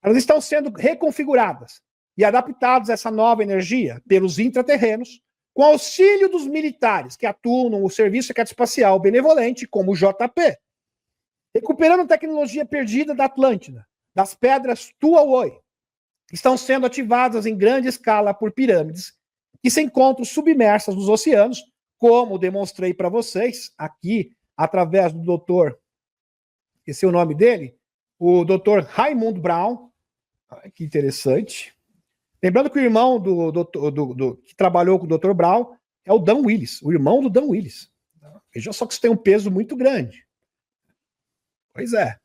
A: Elas estão sendo reconfiguradas e adaptadas a essa nova energia pelos intraterrenos, com auxílio dos militares que atuam no Serviço Secreto Espacial Benevolente, como o JP, recuperando a tecnologia perdida da Atlântida, das pedras Tuaoi, que estão sendo ativadas em grande escala por pirâmides que se encontram submersas nos oceanos, como demonstrei para vocês aqui, através do doutor, esse é o nome dele, o doutor Raymond Brown. Que interessante. Lembrando que o irmão que trabalhou com o Dr. Brown é o Dan Willis, o irmão do Dan Willis. Veja só que isso tem um peso muito grande. Pois é.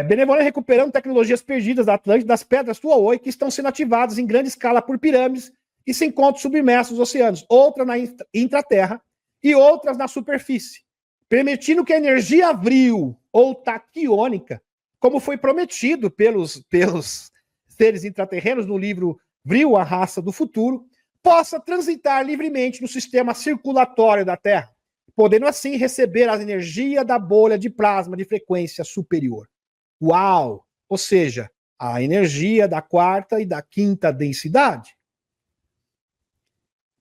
A: Benevolente recuperando tecnologias perdidas da Atlântida, das pedras Tuaoi, que estão sendo ativadas em grande escala por pirâmides e se encontram submersos nos oceanos, outras na intraterra e outras na superfície, permitindo que a energia vril ou taquiônica, como foi prometido pelos seres intraterrenos no livro Vril, a Raça do Futuro, possa transitar livremente no sistema circulatório da Terra, podendo assim receber a energia da bolha de plasma de frequência superior. Uau! Ou seja, a energia da 4ª e da 5ª densidade.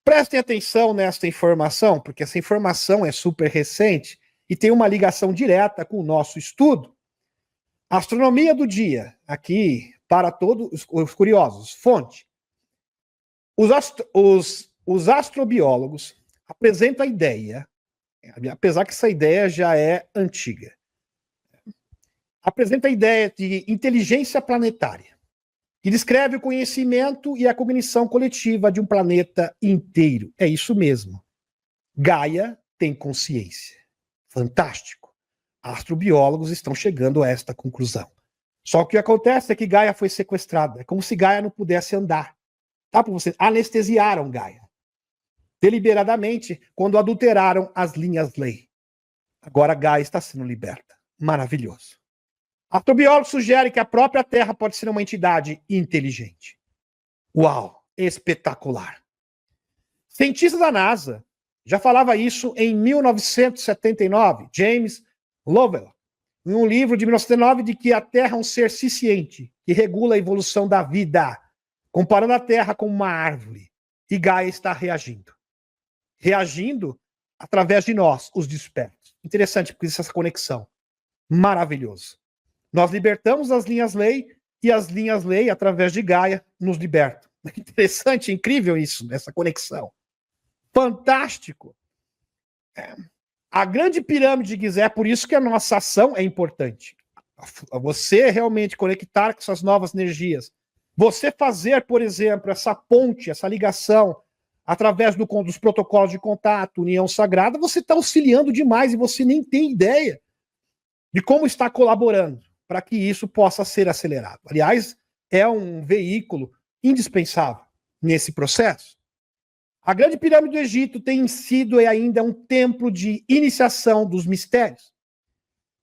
A: Prestem atenção nesta informação, porque essa informação é super recente e tem uma ligação direta com o nosso estudo. Astronomia do dia, aqui para todos os curiosos. Fonte. Os astrobiólogos apresentam a ideia, apesar que essa ideia já é antiga, apresenta a ideia de inteligência planetária, que descreve o conhecimento e a cognição coletiva de um planeta inteiro. É isso mesmo. Gaia tem consciência. Fantástico. Astrobiólogos estão chegando a esta conclusão. Só que o que acontece é que Gaia foi sequestrada. É como se Gaia não pudesse andar. Tá? Por você anestesiaram Gaia. Deliberadamente, quando adulteraram as linhas-lei. Agora Gaia está sendo liberta. Maravilhoso. Astrobiólogos sugerem que a própria Terra pode ser uma entidade inteligente. Uau, espetacular. Cientistas da NASA já falava isso em 1979, James Lovell, em um livro de 1909, de que a Terra é um ser ciente, que regula a evolução da vida, comparando a Terra com uma árvore. E Gaia está reagindo. Reagindo através de nós, os despertos. Interessante, porque existe essa conexão. Maravilhoso. Nós libertamos as linhas-lei e as linhas-lei, através de Gaia, nos libertam. Interessante, incrível isso, essa conexão. Fantástico. A grande pirâmide de Gizé, por isso que a nossa ação é importante. Você realmente conectar com essas novas energias. Você fazer, por exemplo, essa ponte, essa ligação, através dos protocolos de contato, união sagrada, você está auxiliando demais e você nem tem ideia de como está colaborando para que isso possa ser acelerado. Aliás, é um veículo indispensável nesse processo. A Grande Pirâmide do Egito tem sido e ainda um templo de iniciação dos mistérios.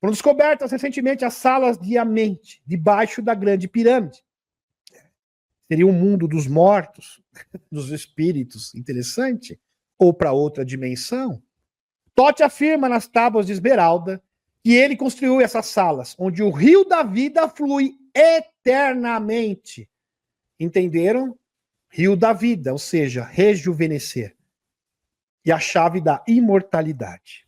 A: Foram descobertas recentemente as salas de Amente, debaixo da Grande Pirâmide. Seria um mundo dos mortos, dos espíritos, interessante, ou para outra dimensão. Tote afirma nas tábuas de Esmeralda que ele construiu essas salas, onde o rio da vida flui eternamente. Entenderam? Rio da vida, ou seja, rejuvenescer. E a chave da imortalidade.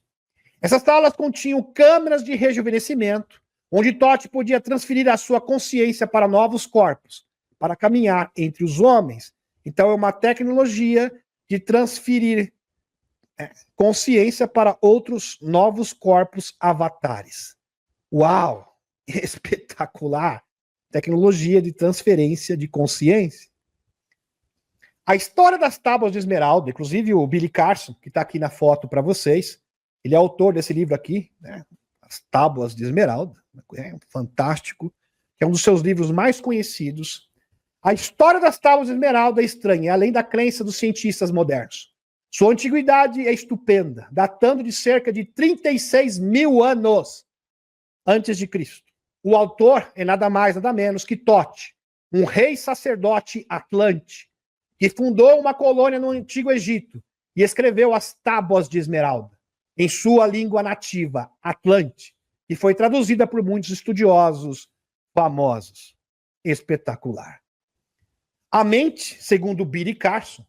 A: Essas salas continham câmeras de rejuvenescimento, onde Tote podia transferir a sua consciência para novos corpos, para caminhar entre os homens. Então é uma tecnologia de transferir consciência para outros novos corpos avatares. Uau! Espetacular! Tecnologia de transferência de consciência. A história das tábuas de Esmeralda, inclusive o Billy Carson, que está aqui na foto para vocês, ele é autor desse livro aqui, né, As Tábuas de Esmeralda, fantástico, que é um dos seus livros mais conhecidos. A história das tábuas de Esmeralda é estranha, além da crença dos cientistas modernos. Sua antiguidade é estupenda, datando de cerca de 36 mil anos antes de Cristo. O autor é nada mais, nada menos que Tote, um rei sacerdote atlante, que fundou uma colônia no Antigo Egito e escreveu as Tábuas de Esmeralda, em sua língua nativa, Atlante, e foi traduzida por muitos estudiosos famosos. Espetacular. A mente, segundo Billy Carson,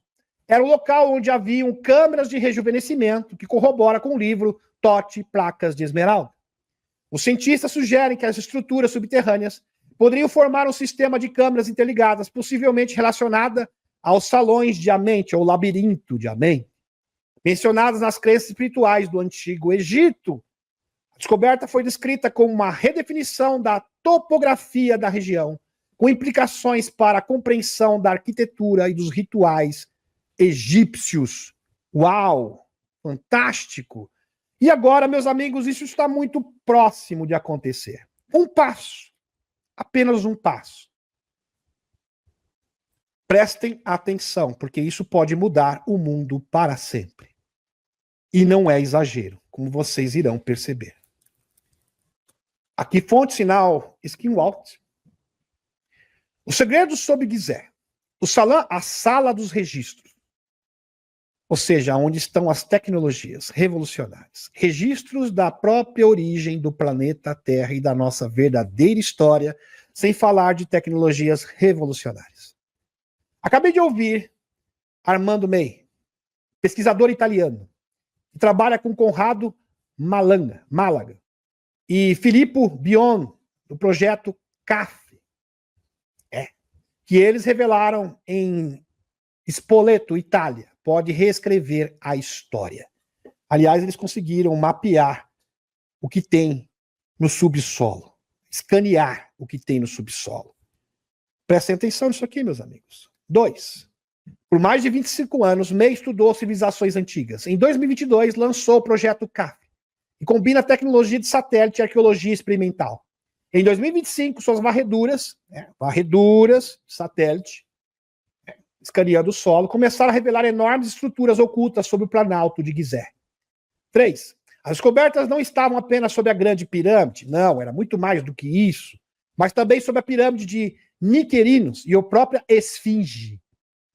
A: era o local onde haviam câmeras de rejuvenescimento, que corrobora com o livro Tote, Placas de Esmeralda. Os cientistas sugerem que as estruturas subterrâneas poderiam formar um sistema de câmeras interligadas, possivelmente relacionada aos salões de Amente, ou labirinto de Amente, mencionadas nas crenças espirituais do Antigo Egito. A descoberta foi descrita como uma redefinição da topografia da região, com implicações para a compreensão da arquitetura e dos rituais egípcios. Uau! Fantástico! E agora, meus amigos, isso está muito próximo de acontecer. Um passo. Apenas um passo. Prestem atenção, porque isso pode mudar o mundo para sempre. E não é exagero, como vocês irão perceber. Aqui, fonte sinal Skinwalt. O segredo sob Gizé. A sala dos registros. Ou seja, onde estão as tecnologias revolucionárias. Registros da própria origem do planeta Terra e da nossa verdadeira história, sem falar de tecnologias revolucionárias. Acabei de ouvir Armando May, pesquisador italiano, que trabalha com Conrado Málaga, e Filippo Bion, do projeto CAF, que eles revelaram em Spoleto, Itália, pode reescrever a história. Aliás, eles conseguiram mapear o que tem no subsolo, escanear o que tem no subsolo. Prestem atenção nisso aqui, meus amigos. 2. Por mais de 25 anos, May estudou civilizações antigas. Em 2022, lançou o projeto CAF, que combina tecnologia de satélite e arqueologia experimental. Em 2025, suas varreduras de satélite, escaneando o solo, começaram a revelar enormes estruturas ocultas sobre o Planalto de Gizé. 3. As descobertas não estavam apenas sobre a Grande Pirâmide, não, era muito mais do que isso, mas também sobre a pirâmide de Niquerinos e a própria Esfinge.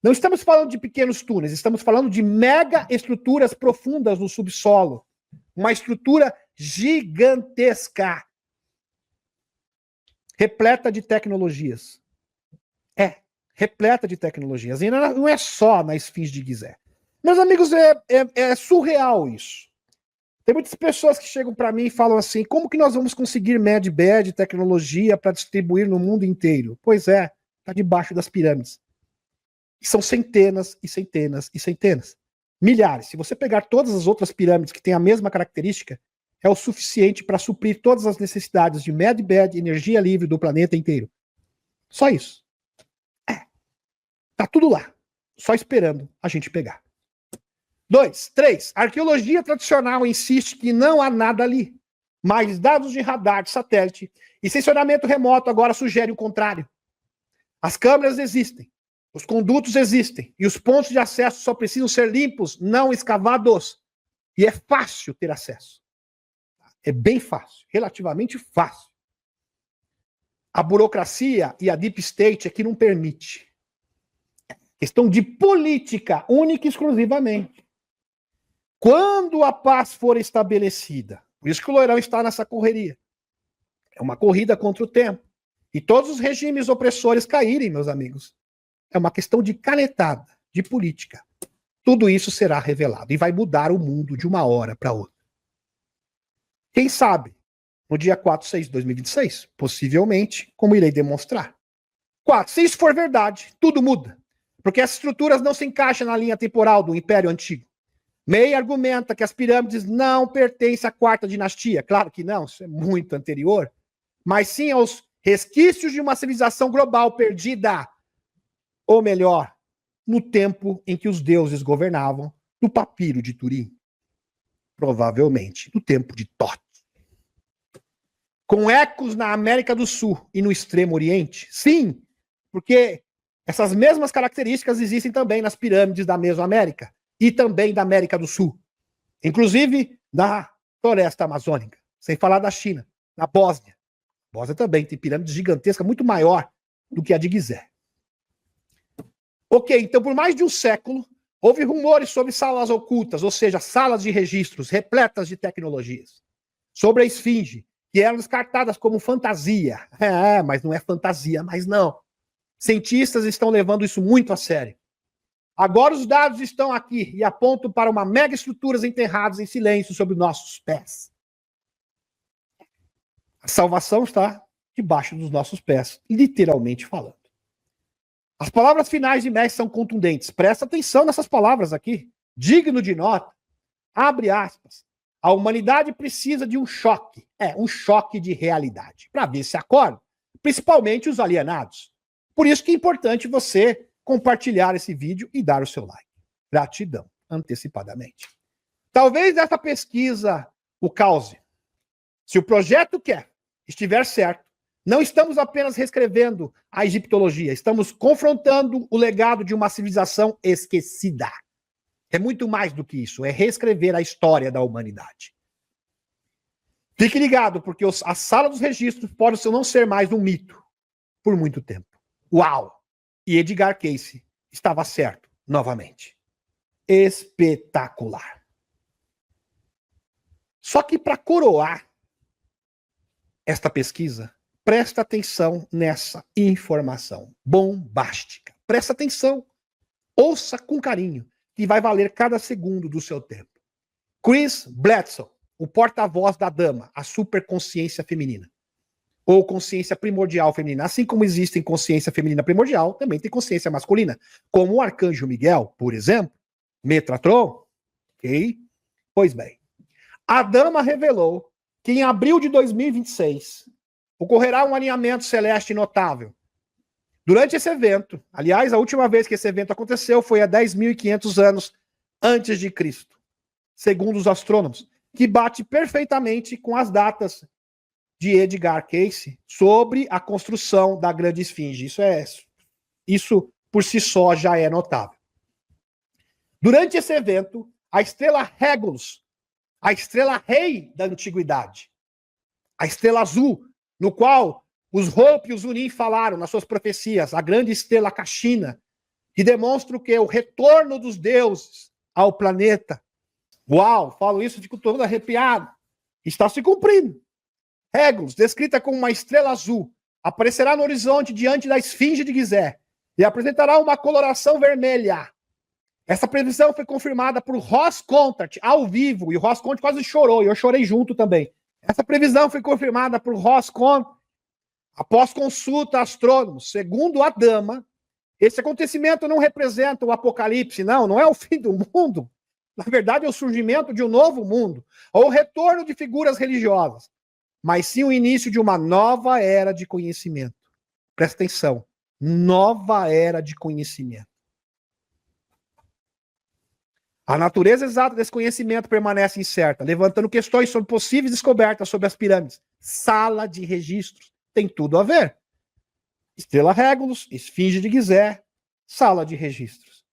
A: Não estamos falando de pequenos túneis, estamos falando de mega estruturas profundas no subsolo. Uma estrutura gigantesca, repleta de tecnologias. Repleta de tecnologias. E não é só na Esfinge de Gizé. Meus amigos, é surreal isso. Tem muitas pessoas que chegam para mim e falam assim, como que nós vamos conseguir medbed, tecnologia para distribuir no mundo inteiro? Pois é, está debaixo das pirâmides. E são centenas e centenas e centenas. Milhares. Se você pegar todas as outras pirâmides que têm a mesma característica, é o suficiente para suprir todas as necessidades de medbed, energia livre do planeta inteiro. Só isso. Tá tudo lá. Só esperando a gente pegar. 2. 3. A arqueologia tradicional insiste que não há nada ali. Mas dados de radar, de satélite e sensoramento remoto agora sugerem o contrário. As câmeras existem. Os condutos existem. E os pontos de acesso só precisam ser limpos, não escavados. E é fácil ter acesso. É bem fácil. Relativamente fácil. A burocracia e a deep state é que não permite. Questão de política, única e exclusivamente. Quando a paz for estabelecida, por isso que o Loirão está nessa correria. É uma corrida contra o tempo. E todos os regimes opressores caírem, meus amigos. É uma questão de canetada, de política. Tudo isso será revelado e vai mudar o mundo de uma hora para outra. Quem sabe, no dia 4/6 de 2026, possivelmente, como irei demonstrar. 4. Se isso for verdade, tudo muda. Porque essas estruturas não se encaixam na linha temporal do Império Antigo. May argumenta que as pirâmides não pertencem à quarta dinastia. Claro que não, isso é muito anterior. Mas sim aos resquícios de uma civilização global perdida. Ou melhor, no tempo em que os deuses governavam, no papiro de Turim. Provavelmente, no tempo de Tote. Com ecos na América do Sul e no Extremo Oriente? Sim, porque essas mesmas características existem também nas pirâmides da Mesoamérica. E também da América do Sul. Inclusive na floresta amazônica. Sem falar da China, na Bósnia. A Bósnia também tem pirâmide gigantesca, muito maior do que a de Gizé. Ok, então por mais de um século, houve rumores sobre salas ocultas, ou seja, salas de registros repletas de tecnologias. Sobre a Esfinge, que eram descartadas como fantasia. Mas não é fantasia, mas não. Cientistas estão levando isso muito a sério. Agora os dados estão aqui e apontam para uma mega estruturas enterradas em silêncio sob nossos pés. A salvação está debaixo dos nossos pés, literalmente falando. As palavras finais de Mestre são contundentes. Presta atenção nessas palavras aqui. Digno de nota. Abre aspas. A humanidade precisa de um choque. Um choque de realidade. Para ver se acorda. Principalmente os alienados. Por isso que é importante você compartilhar esse vídeo e dar o seu like. Gratidão, antecipadamente. Talvez essa pesquisa o cause. Se o projeto estiver certo, não estamos apenas reescrevendo a egiptologia, estamos confrontando o legado de uma civilização esquecida. É muito mais do que isso, é reescrever a história da humanidade. Fique ligado, porque a sala dos registros pode não ser mais um mito por muito tempo. Uau! E Edgar Cayce estava certo, novamente. Espetacular. Só que para coroar esta pesquisa, presta atenção nessa informação bombástica. Presta atenção. Ouça com carinho, que vai valer cada segundo do seu tempo. Chris Bledsoe, o porta-voz da dama, a superconsciência feminina. Ou consciência primordial feminina. Assim como existe consciência feminina primordial, também tem consciência masculina. Como o Arcanjo Miguel, por exemplo. Metatron. Ok? Pois bem. A dama revelou que em abril de 2026 ocorrerá um alinhamento celeste notável. Durante esse evento, aliás, a última vez que esse evento aconteceu foi há 10.500 anos antes de Cristo. Segundo os astrônomos. Que bate perfeitamente com as datas de Edgar Cayce sobre a construção da Grande Esfinge. Isso por si só já é notável. Durante esse evento, a estrela Regulus, a estrela rei da antiguidade, a estrela azul, no qual os Hope e os Urim falaram nas suas profecias, a grande estrela Caxina, que demonstra o que? O retorno dos deuses ao planeta. Uau, falo isso, fico todo arrepiado. Está se cumprindo. Regulus, descrita como uma estrela azul, aparecerá no horizonte diante da esfinge de Gizé e apresentará uma coloração vermelha. Essa previsão foi confirmada por Ross Contart ao vivo, e o Ross Contart quase chorou, e eu chorei junto também. Essa previsão foi confirmada por Ross Contart após consulta a astrônomos. Segundo a dama, esse acontecimento não representa o apocalipse, não é o fim do mundo. Na verdade, é o surgimento de um novo mundo, ou o retorno de figuras religiosas, mas sim o início de uma nova era de conhecimento. Presta atenção, nova era de conhecimento. A natureza exata desse conhecimento permanece incerta, levantando questões sobre possíveis descobertas sobre as pirâmides. Sala de registros. Tem tudo a ver. Estrela Regulus, esfinge de Gizé, sala de registros.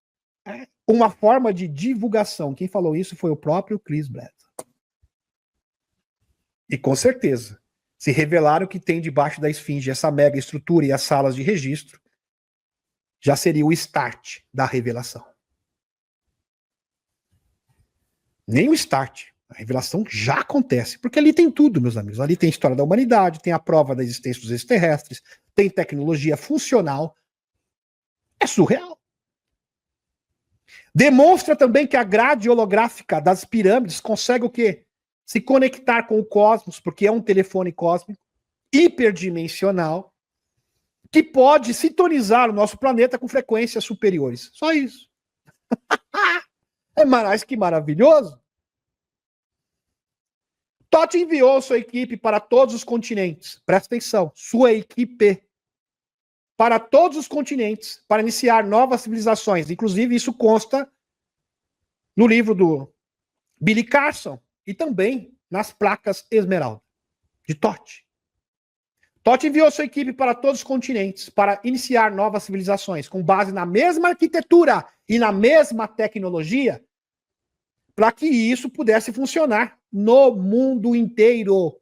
A: É uma forma de divulgação. Quem falou isso foi o próprio Chris Blatt. E com certeza, se revelar o que tem debaixo da esfinge, essa mega estrutura e as salas de registro, já seria o start da revelação. Nem o start. A revelação já acontece, porque ali tem tudo, meus amigos. Ali tem a história da humanidade, tem a prova da existência dos extraterrestres, tem tecnologia funcional. É surreal. Demonstra também que a grade holográfica das pirâmides consegue o quê? Se conectar com o cosmos, porque é um telefone cósmico hiperdimensional que pode sintonizar o nosso planeta com frequências superiores. Só isso. É mais que maravilhoso. Totti enviou sua equipe para todos os continentes. Presta atenção, sua equipe para todos os continentes para iniciar novas civilizações. Inclusive, isso consta no livro do Billy Carson e também nas placas Esmeralda, de Totti. Totti enviou sua equipe para todos os continentes para iniciar novas civilizações com base na mesma arquitetura e na mesma tecnologia, para que isso pudesse funcionar no mundo inteiro.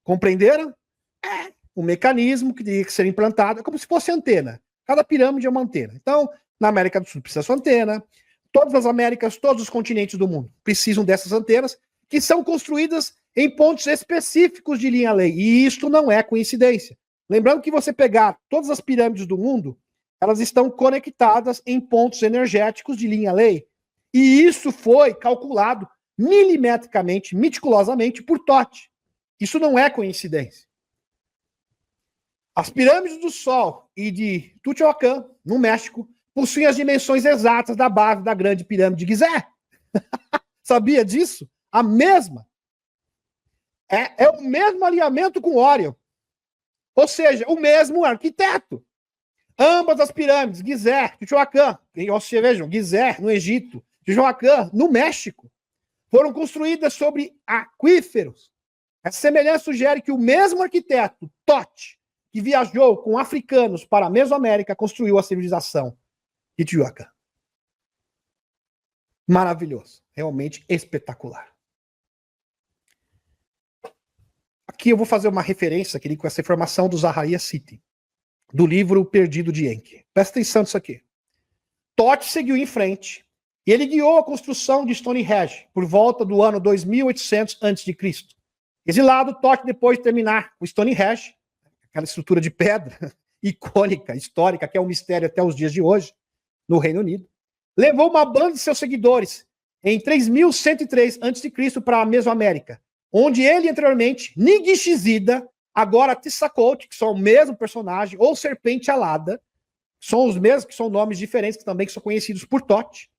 A: Compreenderam? É um mecanismo que teria que ser implantado, é como se fosse antena. Cada pirâmide é uma antena. Então, na América do Sul precisa sua antena, todas as Américas, todos os continentes do mundo precisam dessas antenas, que são construídas em pontos específicos de linha-lei. E isto não é coincidência. Lembrando que você pegar todas as pirâmides do mundo, elas estão conectadas em pontos energéticos de linha-lei. E isso foi calculado milimetricamente, meticulosamente por Totti. Isso não é coincidência. As pirâmides do Sol e de Teotihuacan, no México, possuem as dimensões exatas da base da grande pirâmide de Gizé. Sabia disso? A mesma. É o mesmo alinhamento com Órion. Ou seja, o mesmo arquiteto. Ambas as pirâmides, Gizé, Teotihuacan, vejam, Gizé no Egito, Teotihuacan no México, foram construídas sobre aquíferos. Essa semelhança sugere que o mesmo arquiteto, Totti, que viajou com africanos para a Mesoamérica, construiu a civilização de Teotihuacan. Maravilhoso. Realmente espetacular. Aqui eu vou fazer uma referência aqui com essa informação do Zaharia Sitchin, do livro Perdido de Enki. Presta atenção nisso aqui. Totti seguiu em frente e ele guiou a construção de Stonehenge por volta do ano 2800 a.C. Exilado, Totti, depois de terminar o Stonehenge, aquela estrutura de pedra icônica, histórica, que é um mistério até os dias de hoje, no Reino Unido, levou uma banda de seus seguidores em 3103 a.C. para a Mesoamérica, onde ele anteriormente, Nigishizida, agora Tissakot, que são o mesmo personagem, ou Serpente Alada, são os mesmos, que são nomes diferentes, que também são conhecidos por Totti.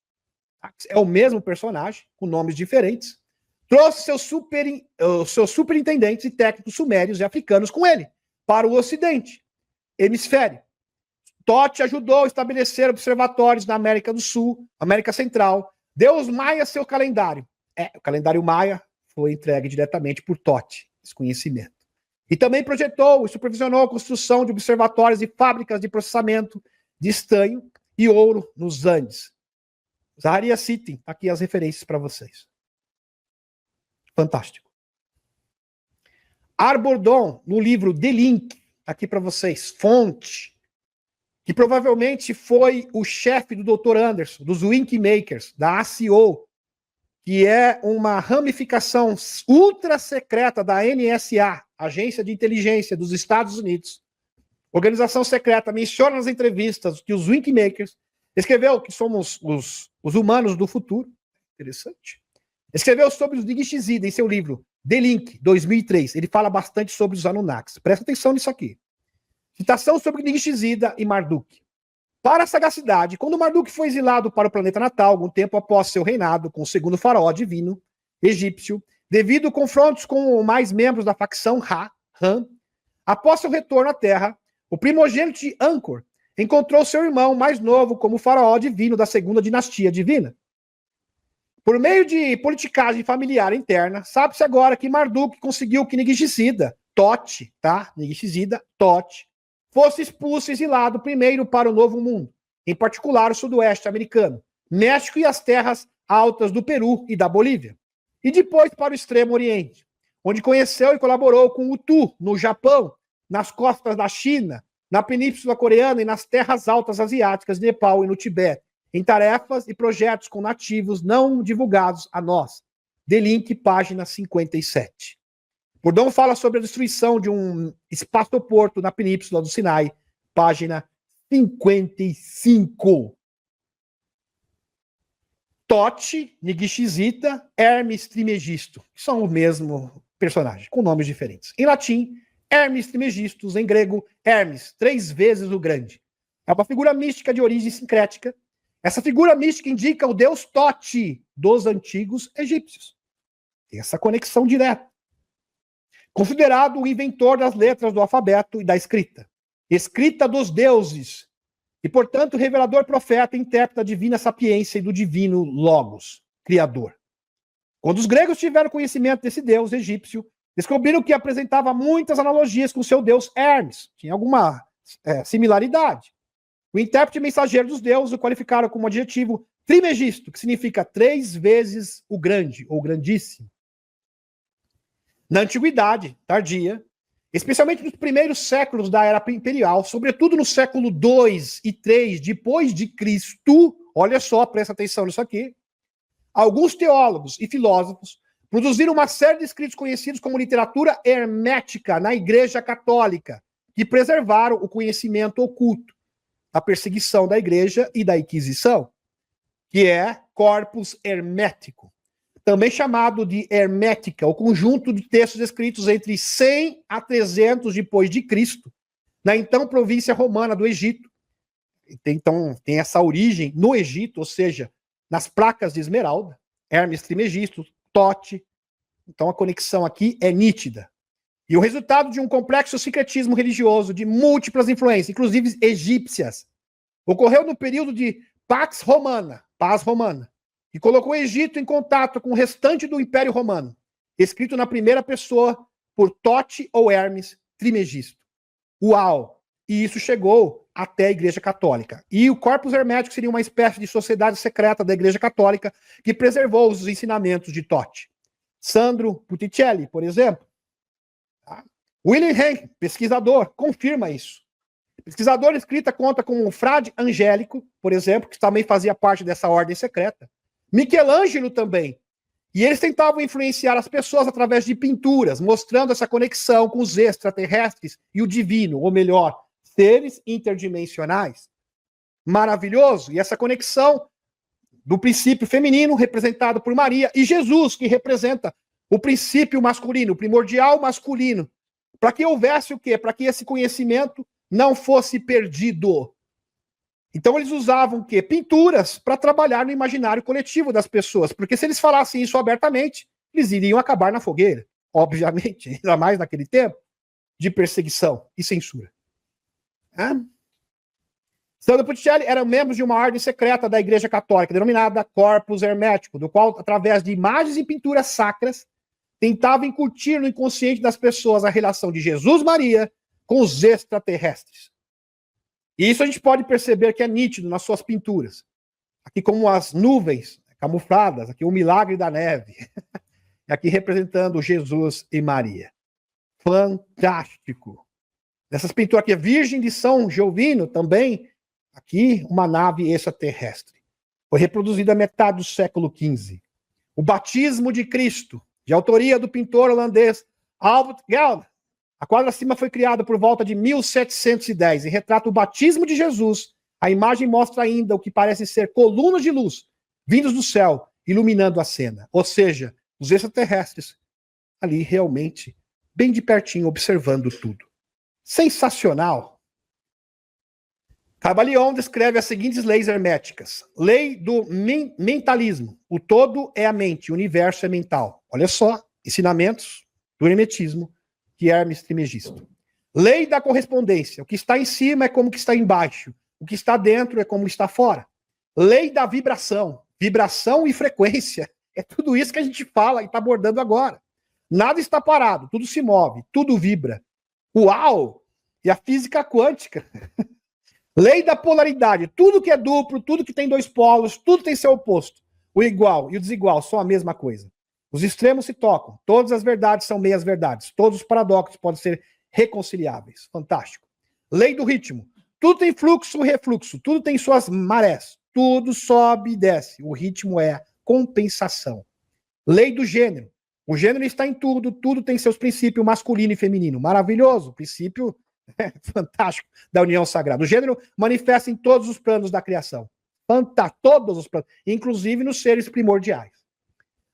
A: É o mesmo personagem, com nomes diferentes. Trouxe seus superintendentes e técnicos sumérios e africanos com ele, para o Ocidente, hemisfério. Totti ajudou a estabelecer observatórios na América do Sul, América Central, deu aos maias seu calendário. O calendário maia foi entregue diretamente por Totti, esse conhecimento. E também projetou e supervisionou a construção de observatórios e fábricas de processamento de estanho e ouro nos Andes. Zaharia Sitchin, aqui as referências para vocês. Fantástico. Arbordon, no livro The Link, aqui para vocês, fonte, que provavelmente foi o chefe do Dr. Anderson, dos Winkmakers, da ACO, que é uma ramificação ultra secreta da NSA, Agência de Inteligência dos Estados Unidos. Organização secreta menciona nas entrevistas que os Winkmakers escreveu que somos os humanos do futuro. Interessante. Escreveu sobre os Nigishizida em seu livro The Link, 2003. Ele fala bastante sobre os Anunnakis. Presta atenção nisso aqui. Citação sobre Nigishizida e Marduk. Para a sagacidade, quando Marduk foi exilado para o planeta natal, algum tempo após seu reinado com o segundo faraó divino egípcio, devido a confrontos com mais membros da facção Ra-Ham, após seu retorno à Terra, o primogênito de Angkor encontrou seu irmão mais novo como faraó divino da segunda dinastia divina. Por meio de politicagem familiar interna, sabe-se agora que Marduk conseguiu que Nigishizida, Tote, tá? Nigishizida, Tote, fosse expulso e exilado primeiro para o Novo Mundo, em particular o sudoeste americano, México e as terras altas do Peru e da Bolívia, e depois para o Extremo Oriente, onde conheceu e colaborou com o Tu, no Japão, nas costas da China, na Península Coreana e nas terras altas asiáticas de Nepal e no Tibete, em tarefas e projetos com nativos não divulgados a nós. The Link, página 57. Bourdon fala sobre a destruição de um espaçoporto na Península do Sinai, página 55. Tote, Nigishizida, Hermes Trismegisto, que são o mesmo personagem, com nomes diferentes. Em latim, Hermes Trismegistus, em grego, Hermes, 3 vezes o grande. É uma figura mística de origem sincrética. Essa figura mística indica o deus Tote dos antigos egípcios. Tem essa conexão direta. Considerado o inventor das letras do alfabeto e da escrita. Escrita dos deuses. E, portanto, revelador, profeta e intérprete da divina sapiência e do divino Logos, criador. Quando os gregos tiveram conhecimento desse deus egípcio, descobriram que apresentava muitas analogias com o seu deus Hermes. Tinha alguma similaridade. O intérprete mensageiro dos deuses o qualificaram como adjetivo Trimegisto, que significa 3 vezes o grande, ou grandíssimo. Na antiguidade tardia, especialmente nos primeiros séculos da era imperial, sobretudo no século 2 e 3 depois de Cristo, olha só, presta atenção nisso aqui, alguns teólogos e filósofos produziram uma série de escritos conhecidos como literatura hermética na Igreja Católica, que preservaram o conhecimento oculto, a perseguição da Igreja e da Inquisição, que é corpus hermético, também chamado de hermética, o conjunto de textos escritos entre 100 a 300 depois de Cristo, na então província romana do Egito. Então, tem essa origem no Egito, ou seja, nas placas de esmeralda, Hermes Trismegisto, Tote. Então, a conexão aqui é nítida. E o resultado de um complexo sincretismo religioso de múltiplas influências, inclusive egípcias, ocorreu no período de Pax Romana, paz romana, que colocou o Egito em contato com o restante do Império Romano, escrito na primeira pessoa por Tote ou Hermes Trismegisto. Uau! E isso chegou até a Igreja Católica. E o Corpus Hermético seria uma espécie de sociedade secreta da Igreja Católica que preservou os ensinamentos de Tote. Sandro Botticelli, por exemplo. William Henry, pesquisador, confirma isso. Pesquisador escrita conta com um frade angélico, por exemplo, que também fazia parte dessa ordem secreta. Michelangelo também. E eles tentavam influenciar as pessoas através de pinturas, mostrando essa conexão com os extraterrestres e o divino, ou melhor, seres interdimensionais. Maravilhoso. E essa conexão do princípio feminino, representado por Maria, e Jesus, que representa o princípio masculino, o primordial masculino. Para que houvesse o quê? Para que esse conhecimento não fosse perdido. Então eles usavam o quê? Pinturas para trabalhar no imaginário coletivo das pessoas, porque se eles falassem isso abertamente, eles iriam acabar na fogueira, obviamente, ainda mais naquele tempo de perseguição e censura. Sandro Botticelli era membro de uma ordem secreta da Igreja Católica, denominada Corpus Hermético, do qual, através de imagens e pinturas sacras, tentava incutir no inconsciente das pessoas a relação de Jesus Maria com os extraterrestres. E isso a gente pode perceber que é nítido nas suas pinturas. Aqui como as nuvens camufladas, aqui o milagre da neve. Aqui representando Jesus e Maria. Fantástico. Nessas pinturas aqui, a Virgem de São Giovino também, aqui uma nave extraterrestre. Foi reproduzida a metade do século XV. O batismo de Cristo, de autoria do pintor holandês Albert Gelder. A quadra acima foi criada por volta de 1710 e retrata o batismo de Jesus. A imagem mostra ainda o que parecem ser colunas de luz vindos do céu, iluminando a cena. Ou seja, os extraterrestres ali realmente bem de pertinho, observando tudo. Sensacional. Caballion descreve as seguintes leis herméticas. Lei do mentalismo. O todo é a mente, o universo é mental. Olha só, ensinamentos do hermetismo de Hermes Trismegisto. Lei da correspondência. O que está em cima é como o que está embaixo. O que está dentro é como está fora. Lei da vibração. Vibração e frequência. É tudo isso que a gente fala e está abordando agora. Nada está parado, tudo se move, tudo vibra. Uau! E a física quântica. Lei da polaridade. Tudo que é duplo, tudo que tem dois polos, tudo tem seu oposto. O igual e o desigual são a mesma coisa. Os extremos se tocam. Todas as verdades são meias verdades. Todos os paradoxos podem ser reconciliáveis. Fantástico. Lei do ritmo. Tudo tem fluxo e refluxo. Tudo tem suas marés. Tudo sobe e desce. O ritmo é compensação. Lei do gênero. O gênero está em tudo. Tudo tem seus princípios masculino e feminino. Maravilhoso. Princípio fantástico da união sagrada. O gênero manifesta em todos os planos da criação. Todos os planos. Inclusive nos seres primordiais.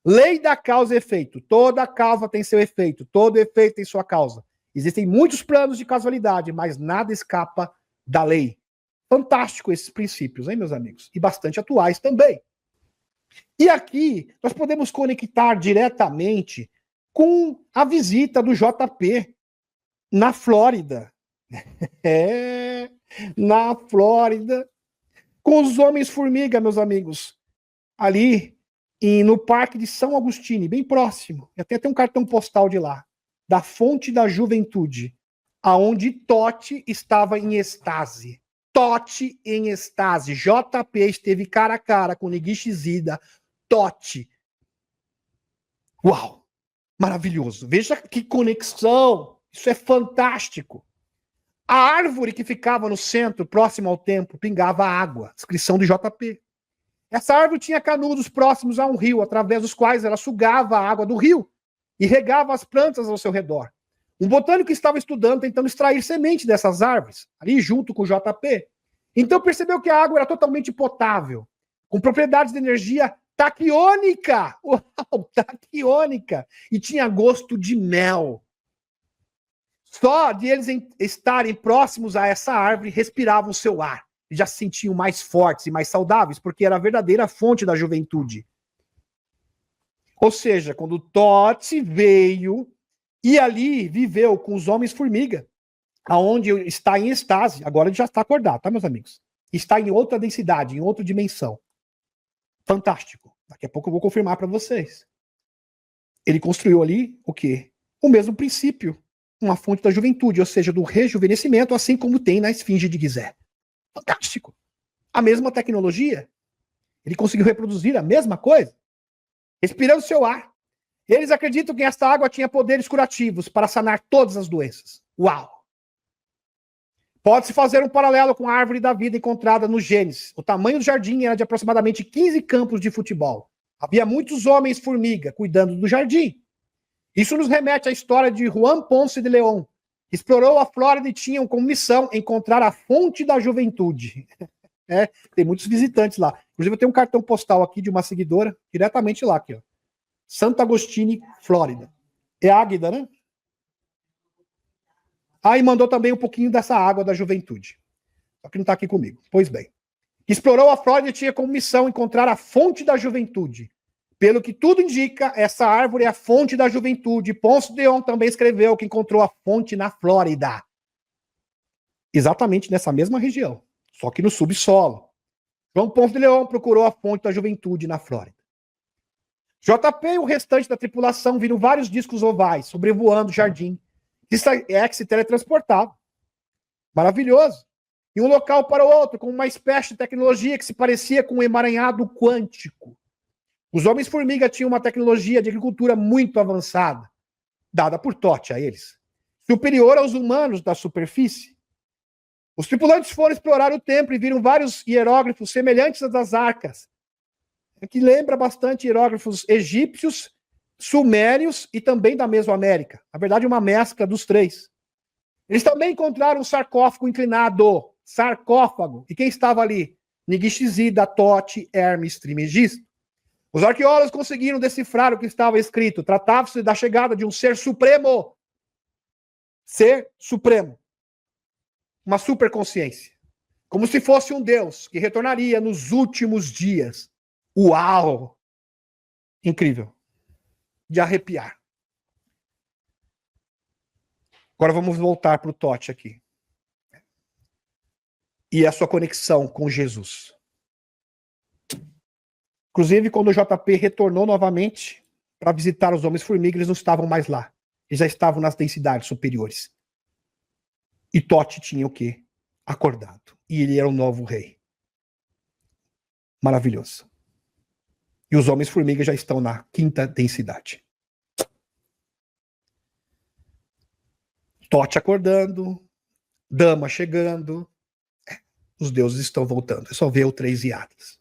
A: Lei da causa e efeito. Toda causa tem seu efeito. Todo efeito tem sua causa. Existem muitos planos de causalidade, mas nada escapa da lei. Fantástico esses princípios, hein, meus amigos? E bastante atuais também. E aqui nós podemos conectar diretamente com a visita do JP na Flórida. Na Flórida. Com os Homens-Formiga, meus amigos. Ali no Parque de São Agostinho, bem próximo. Tem até um cartão postal de lá. Da Fonte da Juventude. Aonde Totti estava em êxtase. Totti em êxtase. JP esteve cara a cara com Negishi Zida. Totti. Uau! Maravilhoso. Veja que conexão. Isso é fantástico. A árvore que ficava no centro, próximo ao templo, pingava água. Descrição de JP. Essa árvore tinha canudos próximos a um rio, através dos quais ela sugava a água do rio e regava as plantas ao seu redor. Um botânico estava estudando, tentando extrair semente dessas árvores, ali junto com o JP. Então percebeu que a água era totalmente potável, com propriedades de energia taquiônica. Uau, taquiônica! E tinha gosto de mel. Só de eles estarem próximos a essa árvore, respiravam o seu ar. E já se sentiam mais fortes e mais saudáveis, porque era a verdadeira fonte da juventude. Ou seja, quando Totti veio e ali viveu com os Homens-Formiga, aonde está em êxtase, agora ele já está acordado, tá, meus amigos? Está em outra densidade, em outra dimensão. Fantástico. Daqui a pouco eu vou confirmar para vocês. Ele construiu ali o quê? O mesmo princípio. Uma fonte da juventude, ou seja, do rejuvenescimento, assim como tem na Esfinge de Gizé. Fantástico. A mesma tecnologia. Ele conseguiu reproduzir a mesma coisa, respirando seu ar. Eles acreditam que esta água tinha poderes curativos para sanar todas as doenças. Uau! Pode-se fazer um paralelo com a árvore da vida encontrada no Gênesis. O tamanho do jardim era de aproximadamente 15 campos de futebol. Havia muitos homens-formiga cuidando do jardim. Isso nos remete à história de Juan Ponce de León, que explorou a Flórida e tinha como missão encontrar a fonte da juventude. Tem muitos visitantes lá. Inclusive, eu tenho um cartão postal aqui de uma seguidora, diretamente lá, aqui, ó. Santo Agostinho, Flórida. É Águida, né? E mandou também um pouquinho dessa água da juventude. Só que não está aqui comigo. Pois bem. Explorou a Flórida e tinha como missão encontrar a fonte da juventude. Pelo que tudo indica, essa árvore é a fonte da juventude. Ponce de León também escreveu que encontrou a fonte na Flórida. Exatamente nessa mesma região, só que no subsolo. João Ponce de León procurou a fonte da juventude na Flórida. JP e o restante da tripulação viram vários discos ovais sobrevoando o jardim. Isso é que se teletransportava. Maravilhoso. E um local para o outro, com uma espécie de tecnologia que se parecia com um emaranhado quântico. Os Homens-Formiga tinham uma tecnologia de agricultura muito avançada, dada por Tote a eles, superior aos humanos da superfície. Os tripulantes foram explorar o templo e viram vários hieróglifos semelhantes às das arcas, que lembra bastante hieróglifos egípcios, sumérios e também da Mesoamérica. Na verdade, uma mescla dos três. Eles também encontraram um sarcófago inclinado, sarcófago. E quem estava ali? Nigishizida, Tote, Hermes, Trismegisto. Os arqueólogos conseguiram decifrar o que estava escrito. Tratava-se da chegada de um ser supremo. Ser supremo. Uma superconsciência. Como se fosse um Deus que retornaria nos últimos dias. Uau! Incrível. De arrepiar. Agora vamos voltar para o Tote aqui. E a sua conexão com Jesus. Inclusive, quando o JP retornou novamente para visitar os Homens-Formiga, eles não estavam mais lá. Eles já estavam nas densidades superiores. E Tote tinha o quê? Acordado. E ele era o novo rei. Maravilhoso. E os Homens-Formiga já estão na 5ª densidade. Tote acordando, Dama chegando, os deuses estão voltando. É só ver o 3 Iadas.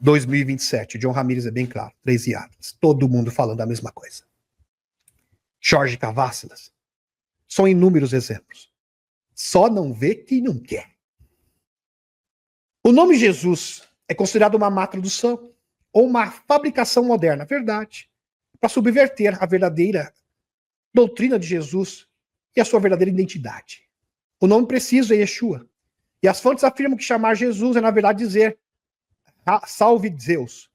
A: 2027, John Ramirez é bem claro, 3 Iadas. Todo mundo falando a mesma coisa. Jorge Cavassalas. São inúmeros exemplos. Só não vê quem não quer. O nome Jesus é considerado uma má tradução ou uma fabricação moderna. Verdade. Para subverter a verdadeira doutrina de Jesus e a sua verdadeira identidade. O nome preciso é Yeshua. E as fontes afirmam que chamar Jesus é, na verdade, dizer salve Zeus.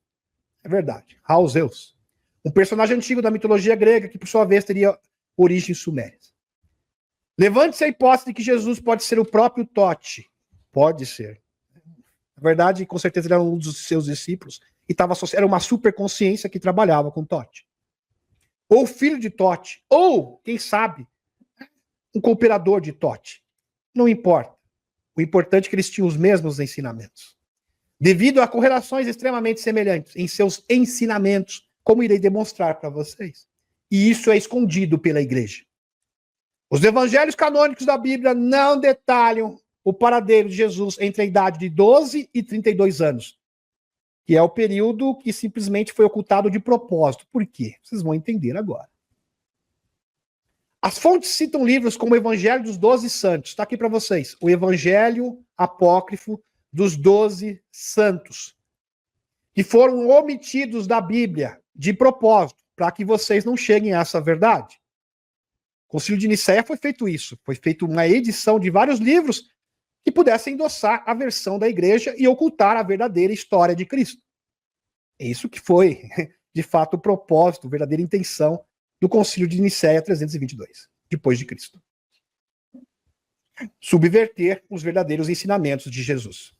A: É verdade. Raul Zeus. Um personagem antigo da mitologia grega que, por sua vez, teria origens sumérias. Levante-se a hipótese de que Jesus pode ser o próprio Tote. Pode ser. Na verdade, com certeza, ele era um dos seus discípulos e era uma superconsciência que trabalhava com Tote. Ou filho de Tote, ou, quem sabe, um cooperador de Tote. Não importa. O importante é que eles tinham os mesmos ensinamentos. Devido a correlações extremamente semelhantes em seus ensinamentos, como irei demonstrar para vocês. E isso é escondido pela igreja. Os evangelhos canônicos da Bíblia não detalham o paradeiro de Jesus entre a idade de 12 e 32 anos. Que é o período que simplesmente foi ocultado de propósito. Por quê? Vocês vão entender agora. As fontes citam livros como o Evangelho dos 12 Santos. Está aqui para vocês. O Evangelho Apócrifo dos 12 Santos. Que foram omitidos da Bíblia de propósito, para que vocês não cheguem a essa verdade. O Concílio de Nicéia foi feito isso. Foi feita uma edição de vários livros que pudessem endossar a versão da igreja e ocultar a verdadeira história de Cristo. É isso que foi, de fato, o propósito, a verdadeira intenção do Concílio de Nicéia 322, depois de Cristo. Subverter os verdadeiros ensinamentos de Jesus.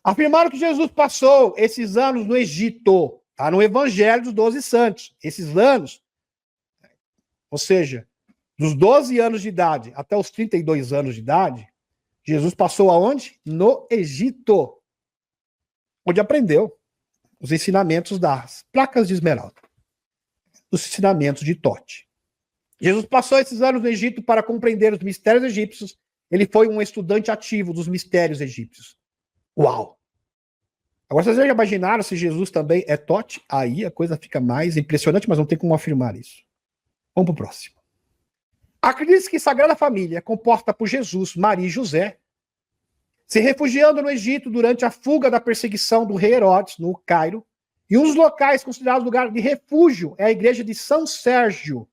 A: Afirmaram que Jesus passou esses anos no Egito, tá? No Evangelho dos 12 Santos. Esses anos, ou seja, dos 12 anos de idade até os 32 anos de idade, Jesus passou aonde? No Egito, onde aprendeu os ensinamentos das placas de esmeralda, os ensinamentos de Tote. Jesus passou esses anos no Egito para compreender os mistérios egípcios. Ele foi um estudante ativo dos mistérios egípcios. Uau! Agora, vocês já imaginaram se Jesus também é Tote? Aí a coisa fica mais impressionante, mas não tem como afirmar isso. Vamos para o próximo. Acredita-se que a Sagrada Família, composta por Jesus, Maria e José, se refugiando no Egito durante a fuga da perseguição do rei Herodes, no Cairo, e um dos locais considerados lugar de refúgio é a igreja de São Sérgio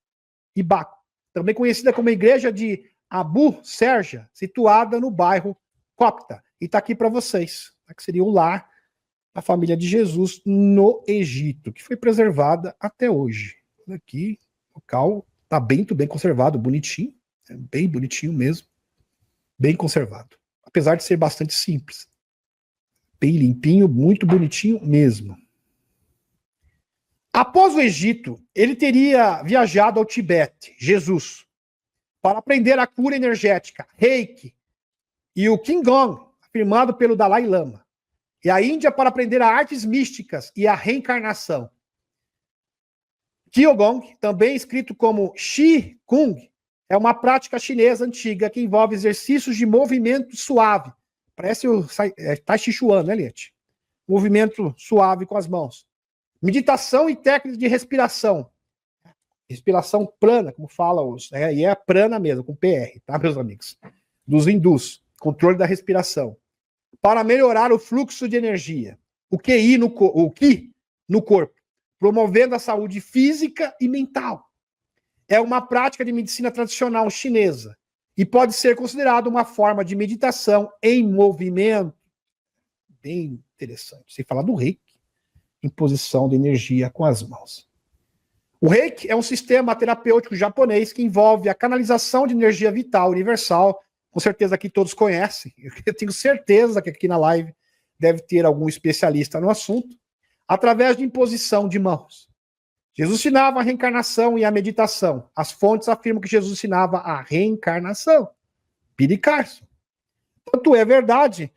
A: e Baco, também conhecida como a igreja de Abu Serja, situada no bairro Copta. E está aqui para vocês, que seria o lar da família de Jesus no Egito, que foi preservada até hoje. Aqui, o local está bem conservado, bonitinho, bem bonitinho mesmo, bem conservado. Apesar de ser bastante simples. bem limpinho, muito bonitinho mesmo. Após o Egito, ele teria viajado ao Tibete, Jesus, para aprender a cura energética, Reiki, e o Qigong, afirmado pelo Dalai Lama. E a Índia para aprender a artes místicas e a reencarnação. Qigong, também escrito como Qi Kung, é uma prática chinesa antiga que envolve exercícios de movimento suave. Parece o Tai Chi Chuan, né, Liette? Movimento suave com as mãos. Meditação e técnicas de respiração. Respiração prana, como falam os. E é prana mesmo, com PR, tá, meus amigos? Dos hindus. Controle da respiração. Para melhorar o fluxo de energia. O Qi no corpo. Promovendo a saúde física e mental. É uma prática de medicina tradicional chinesa. E pode ser considerado uma forma de meditação em movimento. Bem interessante. Você fala do Reiki. Imposição de energia com as mãos. O Reiki é um sistema terapêutico japonês que envolve a canalização de energia vital universal. Com certeza aqui todos conhecem. Eu tenho certeza que aqui na live deve ter algum especialista no assunto. Através de imposição de mãos. Jesus ensinava a reencarnação e a meditação. As fontes afirmam que Jesus ensinava a reencarnação. Billy Carson. Tanto é verdade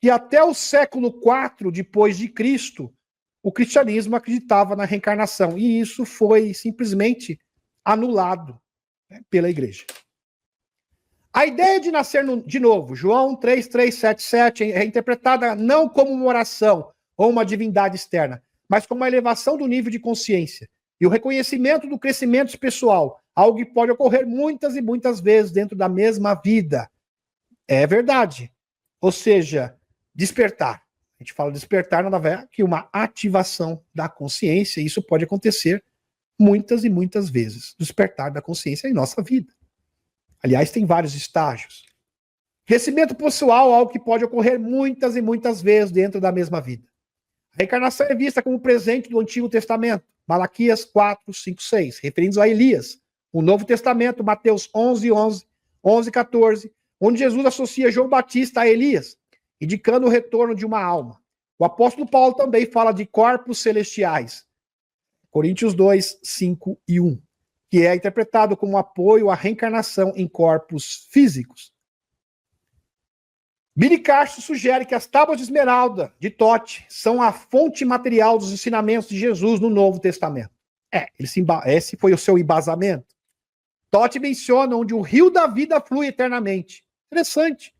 A: que até o século IV depois de Cristo, o cristianismo acreditava na reencarnação. E isso foi simplesmente anulado, né, pela igreja. A ideia de nascer de novo, João 3:377, é interpretada não como uma oração ou uma divindade externa, mas como uma elevação do nível de consciência e o reconhecimento do crescimento pessoal, algo que pode ocorrer muitas e muitas vezes dentro da mesma vida. É verdade. Ou seja, despertar. A gente fala despertar nada mais é que uma ativação da consciência, e isso pode acontecer muitas e muitas vezes. Despertar da consciência em nossa vida. Aliás, tem vários estágios. Crescimento pessoal, algo que pode ocorrer muitas e muitas vezes dentro da mesma vida. A reencarnação é vista como presente do Antigo Testamento, Malaquias 4:5-6, referindo a Elias. O Novo Testamento, Mateus 11:11-14, onde Jesus associa João Batista a Elias, indicando o retorno de uma alma. O apóstolo Paulo também fala de corpos celestiais, Coríntios 2:5-1, que é interpretado como apoio à reencarnação em corpos físicos. Billy Carson sugere que as tábuas de esmeralda de Tote são a fonte material dos ensinamentos de Jesus no Novo Testamento. Esse foi o seu embasamento. Tote menciona onde o rio da vida flui eternamente. Interessante.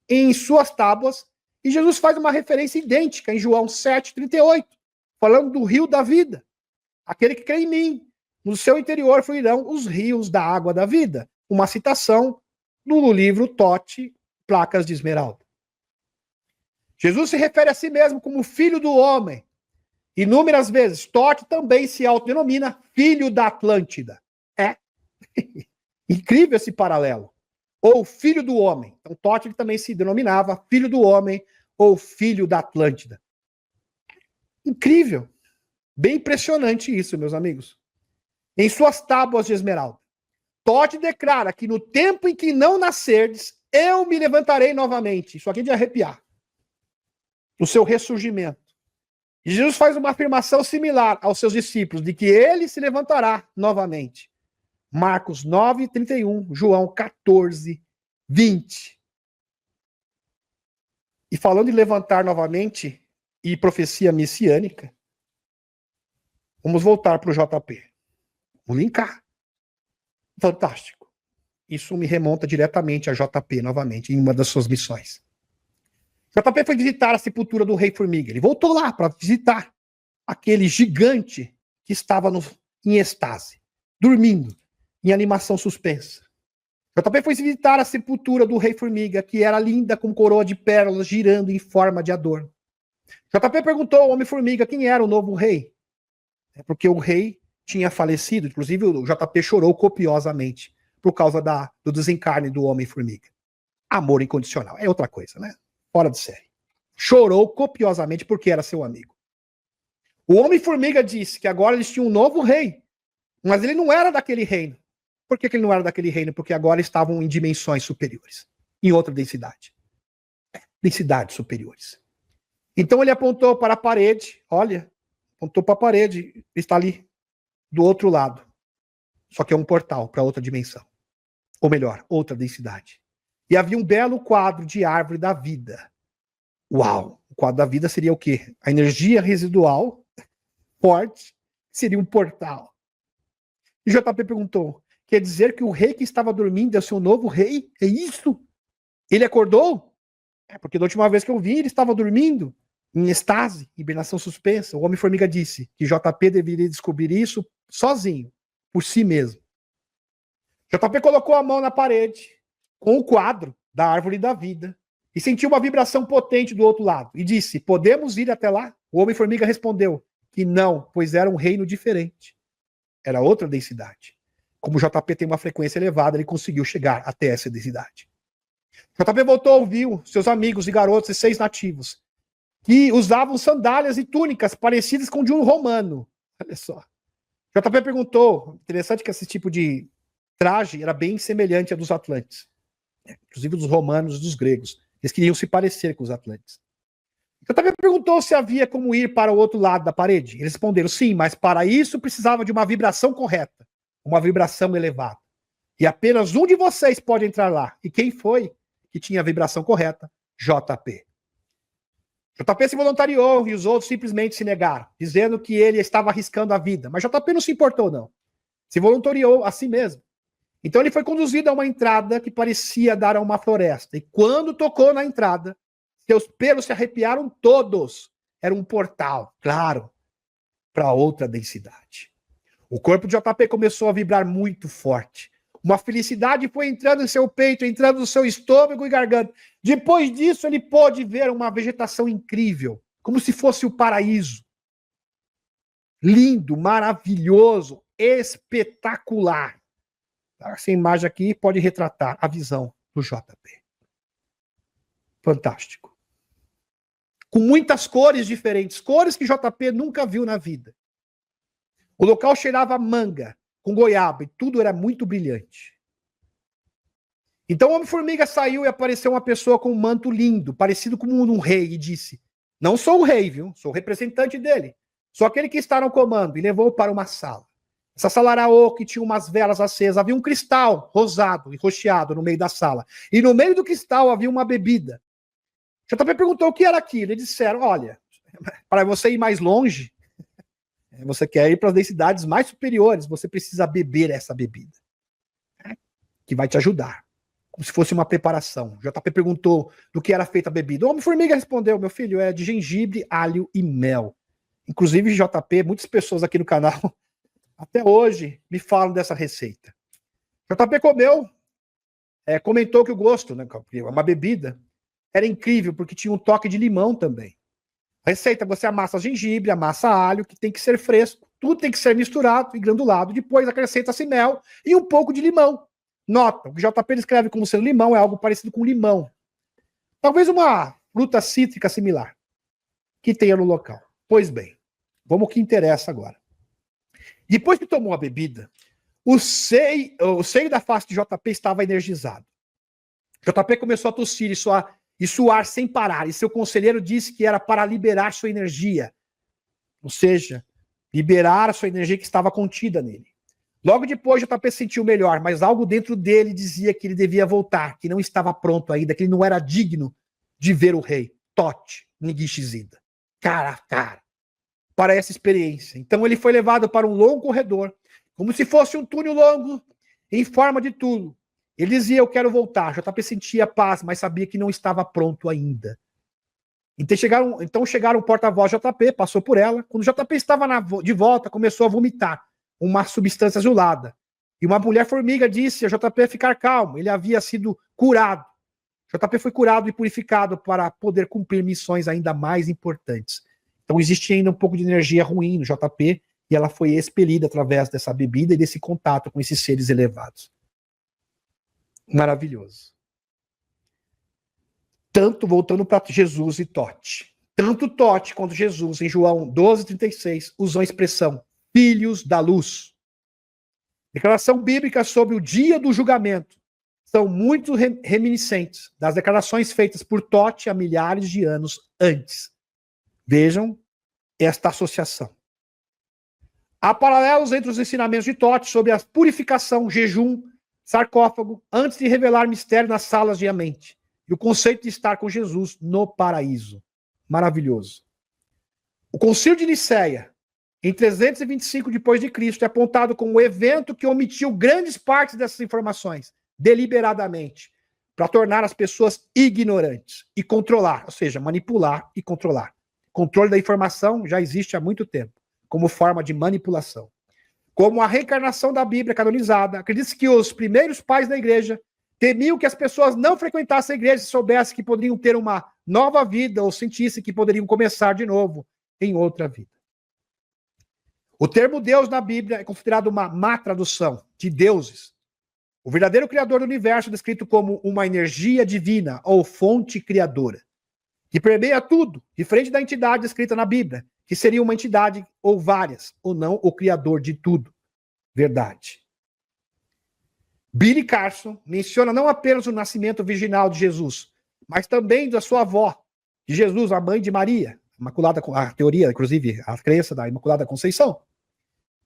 A: Em suas tábuas, e Jesus faz uma referência idêntica em João 7:38, falando do rio da vida. Aquele que crê em mim, no seu interior fluirão os rios da água da vida. Uma citação do livro Tote, Placas de Esmeralda. Jesus se refere a si mesmo como filho do homem. Inúmeras vezes, Tote também se autodenomina filho da Atlântida. É incrível esse paralelo. Ou filho do homem. Então, Tote também se denominava filho do homem ou filho da Atlântida. Incrível. Bem impressionante isso, meus amigos. Em suas tábuas de esmeralda, Tote declara que no tempo em que não nascerdes, eu me levantarei novamente. Isso aqui é de arrepiar. O seu ressurgimento. E Jesus faz uma afirmação similar aos seus discípulos, de que ele se levantará novamente. Marcos 9:31, João 14:20. E falando em levantar novamente e profecia messiânica, vamos voltar para o JP. Vamos linkar. Fantástico. Isso me remonta diretamente a JP novamente, em uma das suas missões. JP foi visitar a sepultura do rei Formiga. Ele voltou lá para visitar aquele gigante que estava em estase, dormindo, em animação suspensa. JP foi visitar a sepultura do rei Formiga, que era linda com coroa de pérolas girando em forma de adorno. JP perguntou ao Homem-Formiga quem era o novo rei. É porque o rei tinha falecido, inclusive o JP chorou copiosamente por causa do desencarne do Homem-Formiga. Amor incondicional, é outra coisa, né? Fora de série. Chorou copiosamente porque era seu amigo. O Homem-Formiga disse que agora eles tinham um novo rei, mas ele não era daquele reino. Por que ele não era daquele reino? Porque agora estavam em dimensões superiores, em outra densidade. Densidades superiores. Então ele apontou para a parede, olha, apontou para a parede, está ali, do outro lado. Só que é um portal para outra dimensão. Ou melhor, outra densidade. E havia um belo quadro de árvore da vida. Uau! O quadro da vida seria o quê? A energia residual forte seria um portal. E JP perguntou, quer dizer que o rei que estava dormindo é o seu novo rei? É isso? Ele acordou? É, porque da última vez que eu vi, ele estava dormindo, em estase, hibernação suspensa. O Homem-Formiga disse que JP deveria descobrir isso sozinho, por si mesmo. JP colocou a mão na parede, com o quadro da árvore da vida, e sentiu uma vibração potente do outro lado, e disse, podemos ir até lá? O Homem-Formiga respondeu que não, pois era um reino diferente. Era outra densidade. Como o JP tem uma frequência elevada, ele conseguiu chegar até essa densidade. JP voltou a ouvir seus amigos e garotos e 6 nativos, que usavam sandálias e túnicas parecidas com de um romano. Olha só. JP perguntou, interessante que esse tipo de traje era bem semelhante a dos Atlantes, inclusive dos romanos e dos gregos. Eles queriam se parecer com os Atlantes. JP perguntou se havia como ir para o outro lado da parede. Eles responderam sim, mas para isso precisava de uma vibração correta, uma vibração elevada. E apenas um de vocês pode entrar lá. E quem foi que tinha a vibração correta? JP. JP se voluntariou e os outros simplesmente se negaram, dizendo que ele estava arriscando a vida. Mas JP não se importou, não. Se voluntariou a si mesmo. Então ele foi conduzido a uma entrada que parecia dar a uma floresta. E quando tocou na entrada, seus pelos se arrepiaram todos. Era um portal, claro, para outra densidade. O corpo de JP começou a vibrar muito forte. Uma felicidade foi entrando em seu peito, entrando no seu estômago e garganta. Depois disso, ele pôde ver uma vegetação incrível, como se fosse o paraíso. Lindo, maravilhoso, espetacular. Essa imagem aqui pode retratar a visão do JP. Fantástico. Com muitas cores diferentes, cores que JP nunca viu na vida. O local cheirava a manga, com goiaba, e tudo era muito brilhante. Então o Homem-Formiga saiu e apareceu uma pessoa com um manto lindo, parecido com um rei, e disse, não sou o rei, viu? Sou o representante dele. Sou aquele que está no comando, e levou para uma sala. Essa sala era oca e tinha umas velas acesas. Havia um cristal rosado e rocheado no meio da sala. E no meio do cristal havia uma bebida. JP perguntou o que era aquilo. Eles disseram, olha, para você ir mais longe, você quer ir para as densidades mais superiores, você precisa beber essa bebida, que vai te ajudar. Como se fosse uma preparação. JP perguntou do que era feita a bebida. O Homem-Formiga respondeu, meu filho, é de gengibre, alho e mel. Inclusive, JP, muitas pessoas aqui no canal, até hoje, me falam dessa receita. JP comeu, comentou que o gosto, né, uma bebida, era incrível, porque tinha um toque de limão também. A receita, você amassa gengibre, amassa alho, que tem que ser fresco, tudo tem que ser misturado e granulado, depois acrescenta-se mel e um pouco de limão. Nota, o que JP escreve como sendo limão é algo parecido com limão. Talvez uma fruta cítrica similar que tenha no local. Pois bem, vamos ao que interessa agora. Depois que tomou a bebida, o seio da face de JP estava energizado. JP começou a tossir e suar sem parar, e seu conselheiro disse que era para liberar sua energia, ou seja, liberar a sua energia que estava contida nele. Logo depois, JP sentiu melhor, mas algo dentro dele dizia que ele devia voltar, que não estava pronto ainda, que ele não era digno de ver o rei, Tote Nigishizida, cara a cara, para essa experiência. Então ele foi levado para um longo corredor, como se fosse um túnel longo, em forma de túnel. Ele dizia, eu quero voltar. JP sentia paz, mas sabia que não estava pronto ainda. Então chegaram o porta-voz JP, passou por ela. Quando JP estava de volta, começou a vomitar uma substância azulada. E uma mulher formiga disse a JP ficar calmo. Ele havia sido curado. JP foi curado e purificado para poder cumprir missões ainda mais importantes. Então existe ainda um pouco de energia ruim no JP e ela foi expelida através dessa bebida e desse contato com esses seres elevados. Maravilhoso. Tanto, voltando para Jesus e Tote, tanto Tote quanto Jesus, em João 12,36, usam a expressão filhos da luz. Declaração bíblica sobre o dia do julgamento são muito reminiscentes das declarações feitas por Tote há milhares de anos antes. Vejam esta associação. Há paralelos entre os ensinamentos de Totti sobre a purificação, jejum, sarcófago, antes de revelar mistério nas salas de a mente. E o conceito de estar com Jesus no paraíso. Maravilhoso. O Concílio de Nicéia, em 325 depois de Cristo, é apontado como o evento que omitiu grandes partes dessas informações, deliberadamente, para tornar as pessoas ignorantes e controlar, ou seja, manipular e controlar. Controle da informação já existe há muito tempo, como forma de manipulação. Como a reencarnação da Bíblia canonizada, acredita-se que os primeiros pais da igreja temiam que as pessoas não frequentassem a igreja e soubessem que poderiam ter uma nova vida ou sentissem que poderiam começar de novo em outra vida. O termo Deus na Bíblia é considerado uma má tradução de deuses. O verdadeiro criador do universo é descrito como uma energia divina ou fonte criadora, que permeia tudo, diferente da entidade descrita na Bíblia, que seria uma entidade ou várias, ou não o criador de tudo. Verdade. Billy Carson menciona não apenas o nascimento virginal de Jesus, mas também da sua avó, de Jesus, a mãe de Maria, a teoria, inclusive, a crença da Imaculada Conceição.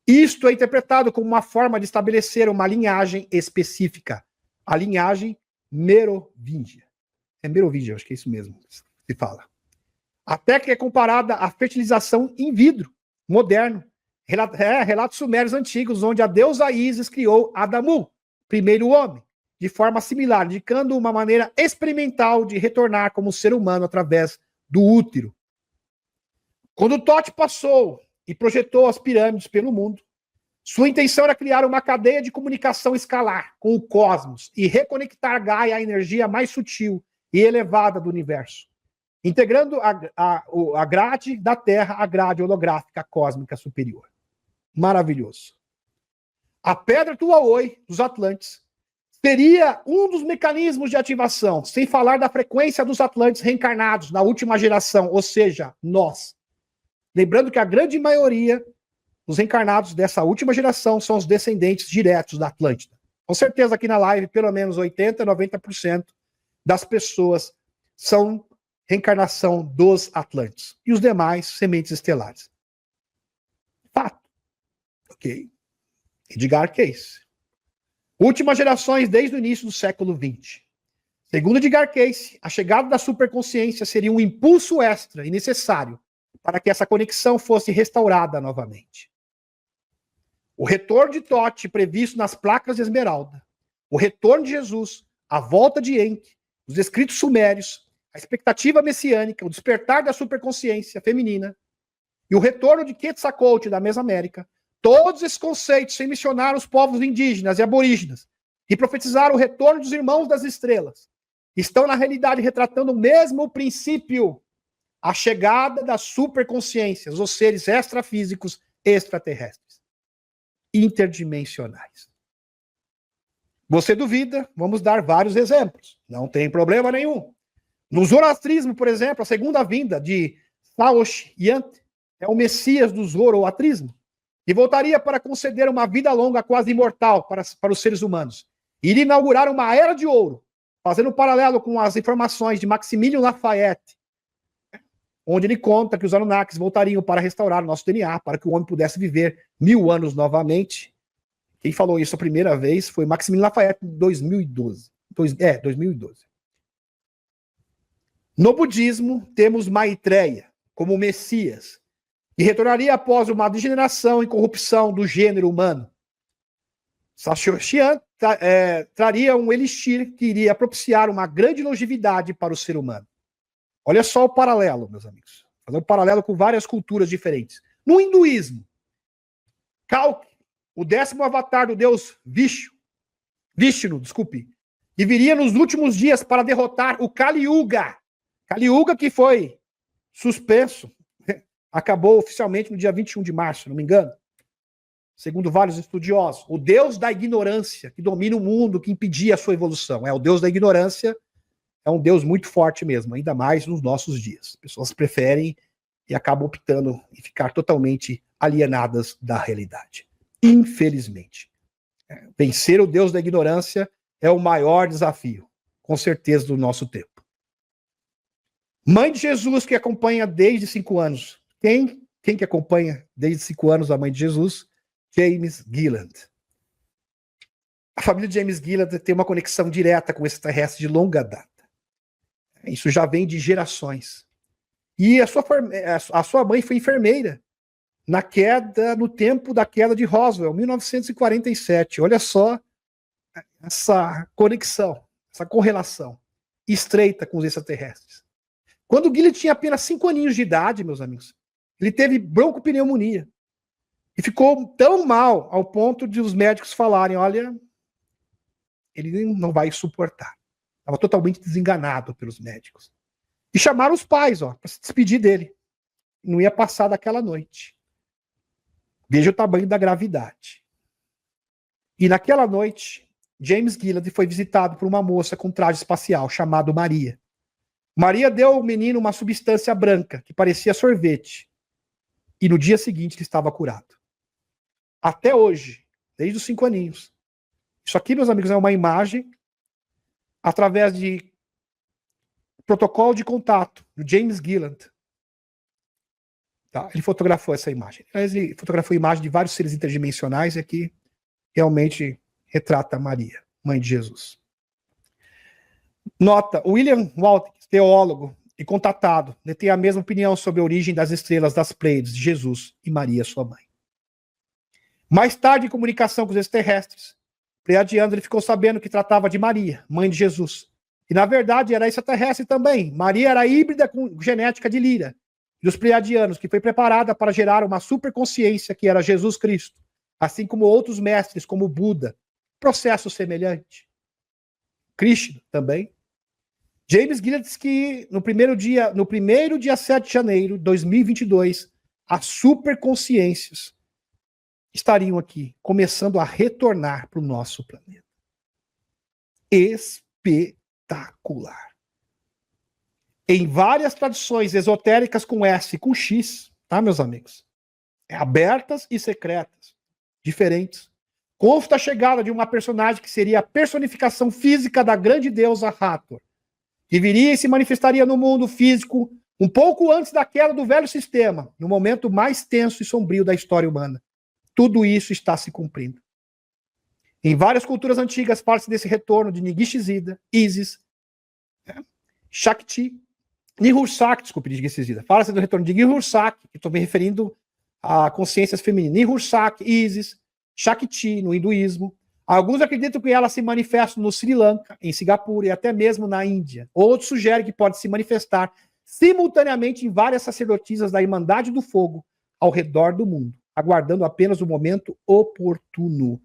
A: Isto é interpretado como uma forma de estabelecer uma linhagem específica, a linhagem merovíngia. É merovíngia, acho que é isso mesmo que se fala. A técnica é comparada à fertilização in vitro, moderno. Relatos sumérios antigos, onde a deusa Ísis criou Adamu, primeiro homem, de forma similar, indicando uma maneira experimental de retornar como ser humano através do útero. Quando Totti passou e projetou as pirâmides pelo mundo, sua intenção era criar uma cadeia de comunicação escalar com o cosmos e reconectar Gaia à energia mais sutil e elevada do universo, integrando a grade da Terra à grade holográfica cósmica superior. Maravilhoso. A pedra Tuaoi dos Atlantes seria um dos mecanismos de ativação, sem falar da frequência dos Atlantes reencarnados na última geração, ou seja, nós. Lembrando que a grande maioria dos reencarnados dessa última geração são os descendentes diretos da Atlântida. Com certeza aqui na live, pelo menos 80%, 90% das pessoas são reencarnação dos Atlantes. E os demais, sementes estelares. Fato. Ok. Edgar Cayce. Últimas gerações desde o início do século XX. Segundo Edgar Cayce, a chegada da superconsciência seria um impulso extra e necessário para que essa conexão fosse restaurada novamente. O retorno de Totti, previsto nas placas de Esmeralda, o retorno de Jesus, a volta de Enki, os escritos sumérios, a expectativa messiânica, o despertar da superconsciência feminina e o retorno de Quetzalcoatl da Mesoamérica, todos esses conceitos sem mencionar os povos indígenas e aborígenas e profetizar o retorno dos irmãos das estrelas, estão na realidade retratando o mesmo princípio, a chegada das superconsciências, os seres extrafísicos extraterrestres, interdimensionais. Você duvida? Vamos dar vários exemplos. Não tem problema nenhum. No zoroastrismo, por exemplo, a segunda vinda de Saoshyant é o Messias do zoroastrismo, e voltaria para conceder uma vida longa quase imortal para os seres humanos. Iria inaugurar uma era de ouro, fazendo um paralelo com as informações de Maximilian Lafayette, onde ele conta que os Anunnakis voltariam para restaurar o nosso DNA, para que o homem pudesse viver 1000 anos novamente. Quem falou isso a primeira vez foi Maximilian Lafayette em 2012. 2012. No budismo, temos Maitreya como Messias, que retornaria após uma degeneração e corrupção do gênero humano. Saoshyant traria um elixir que iria propiciar uma grande longevidade para o ser humano. Olha só o paralelo, meus amigos. Fazer um paralelo com várias culturas diferentes. No hinduísmo, Kalki, o 10º avatar do deus Vishnu, e viria nos últimos dias para derrotar o Kali Yuga. Kali Yuga que foi suspenso, acabou oficialmente no dia 21 de março, se não me engano. Segundo vários estudiosos, o deus da ignorância, que domina o mundo, que impedia a sua evolução. O deus da ignorância é um deus muito forte mesmo, ainda mais nos nossos dias. As pessoas preferem e acabam optando em ficar totalmente alienadas da realidade. Infelizmente. Vencer o deus da ignorância é o maior desafio, com certeza, do nosso tempo. Mãe de Jesus que acompanha desde 5 anos. Quem que acompanha desde 5 anos a mãe de Jesus? James Gilland. A família de James Gilland tem uma conexão direta com esse extraterrestre de longa data. Isso já vem de gerações. E a sua mãe foi enfermeira no tempo da queda de Roswell, 1947. Olha só essa conexão, essa correlação estreita com os extraterrestres. Quando o Gilland tinha apenas 5 aninhos de idade, meus amigos, ele teve broncopneumonia. E ficou tão mal ao ponto de os médicos falarem, olha, ele não vai suportar. Estava totalmente desenganado pelos médicos. E chamaram os pais, para se despedir dele. Não ia passar daquela noite. Veja o tamanho da gravidade. E naquela noite, James Gilland foi visitado por uma moça com traje espacial, chamado Maria. Maria deu ao menino uma substância branca, que parecia sorvete. E no dia seguinte ele estava curado. Até hoje, desde os 5 aninhos. Isso aqui, meus amigos, é uma imagem através de protocolo de contato do James Gilland. Tá? Ele fotografou essa imagem. Ele fotografou a imagem de vários seres interdimensionais e aqui realmente retrata Maria, mãe de Jesus. Nota, William Watkins, teólogo e contatado, tem a mesma opinião sobre a origem das estrelas das Pleiades de Jesus e Maria, sua mãe. Mais tarde, em comunicação com os extraterrestres, Pleiadianos, ele ficou sabendo que tratava de Maria, mãe de Jesus. E, na verdade, era extraterrestre também. Maria era híbrida com genética de Lira, dos Pleiadianos, que foi preparada para gerar uma superconsciência que era Jesus Cristo, assim como outros mestres, como Buda. Processo semelhante. Krishna também. James Gilland diz que no primeiro dia 7 de janeiro de 2022, as superconsciências estariam aqui, começando a retornar para o nosso planeta. Espetacular. Em várias tradições esotéricas com S e com X, tá, meus amigos? Abertas e secretas, diferentes. Consta a chegada de uma personagem que seria a personificação física da grande deusa Hathor, que viria e se manifestaria no mundo físico um pouco antes da queda do velho sistema, no momento mais tenso e sombrio da história humana. Tudo isso está se cumprindo. Em várias culturas antigas, fala-se desse retorno de Nigishizida, Isis, Shakti, Nihursak, desculpe, Nigishizida. Fala-se do retorno de Nihursak, que estou me referindo a consciências femininas. Nihursak, Isis, Shakti, no hinduísmo. Alguns acreditam que ela se manifesta no Sri Lanka, em Singapura e até mesmo na Índia. Outros sugerem que pode se manifestar simultaneamente em várias sacerdotisas da Irmandade do Fogo ao redor do mundo, aguardando apenas o momento oportuno.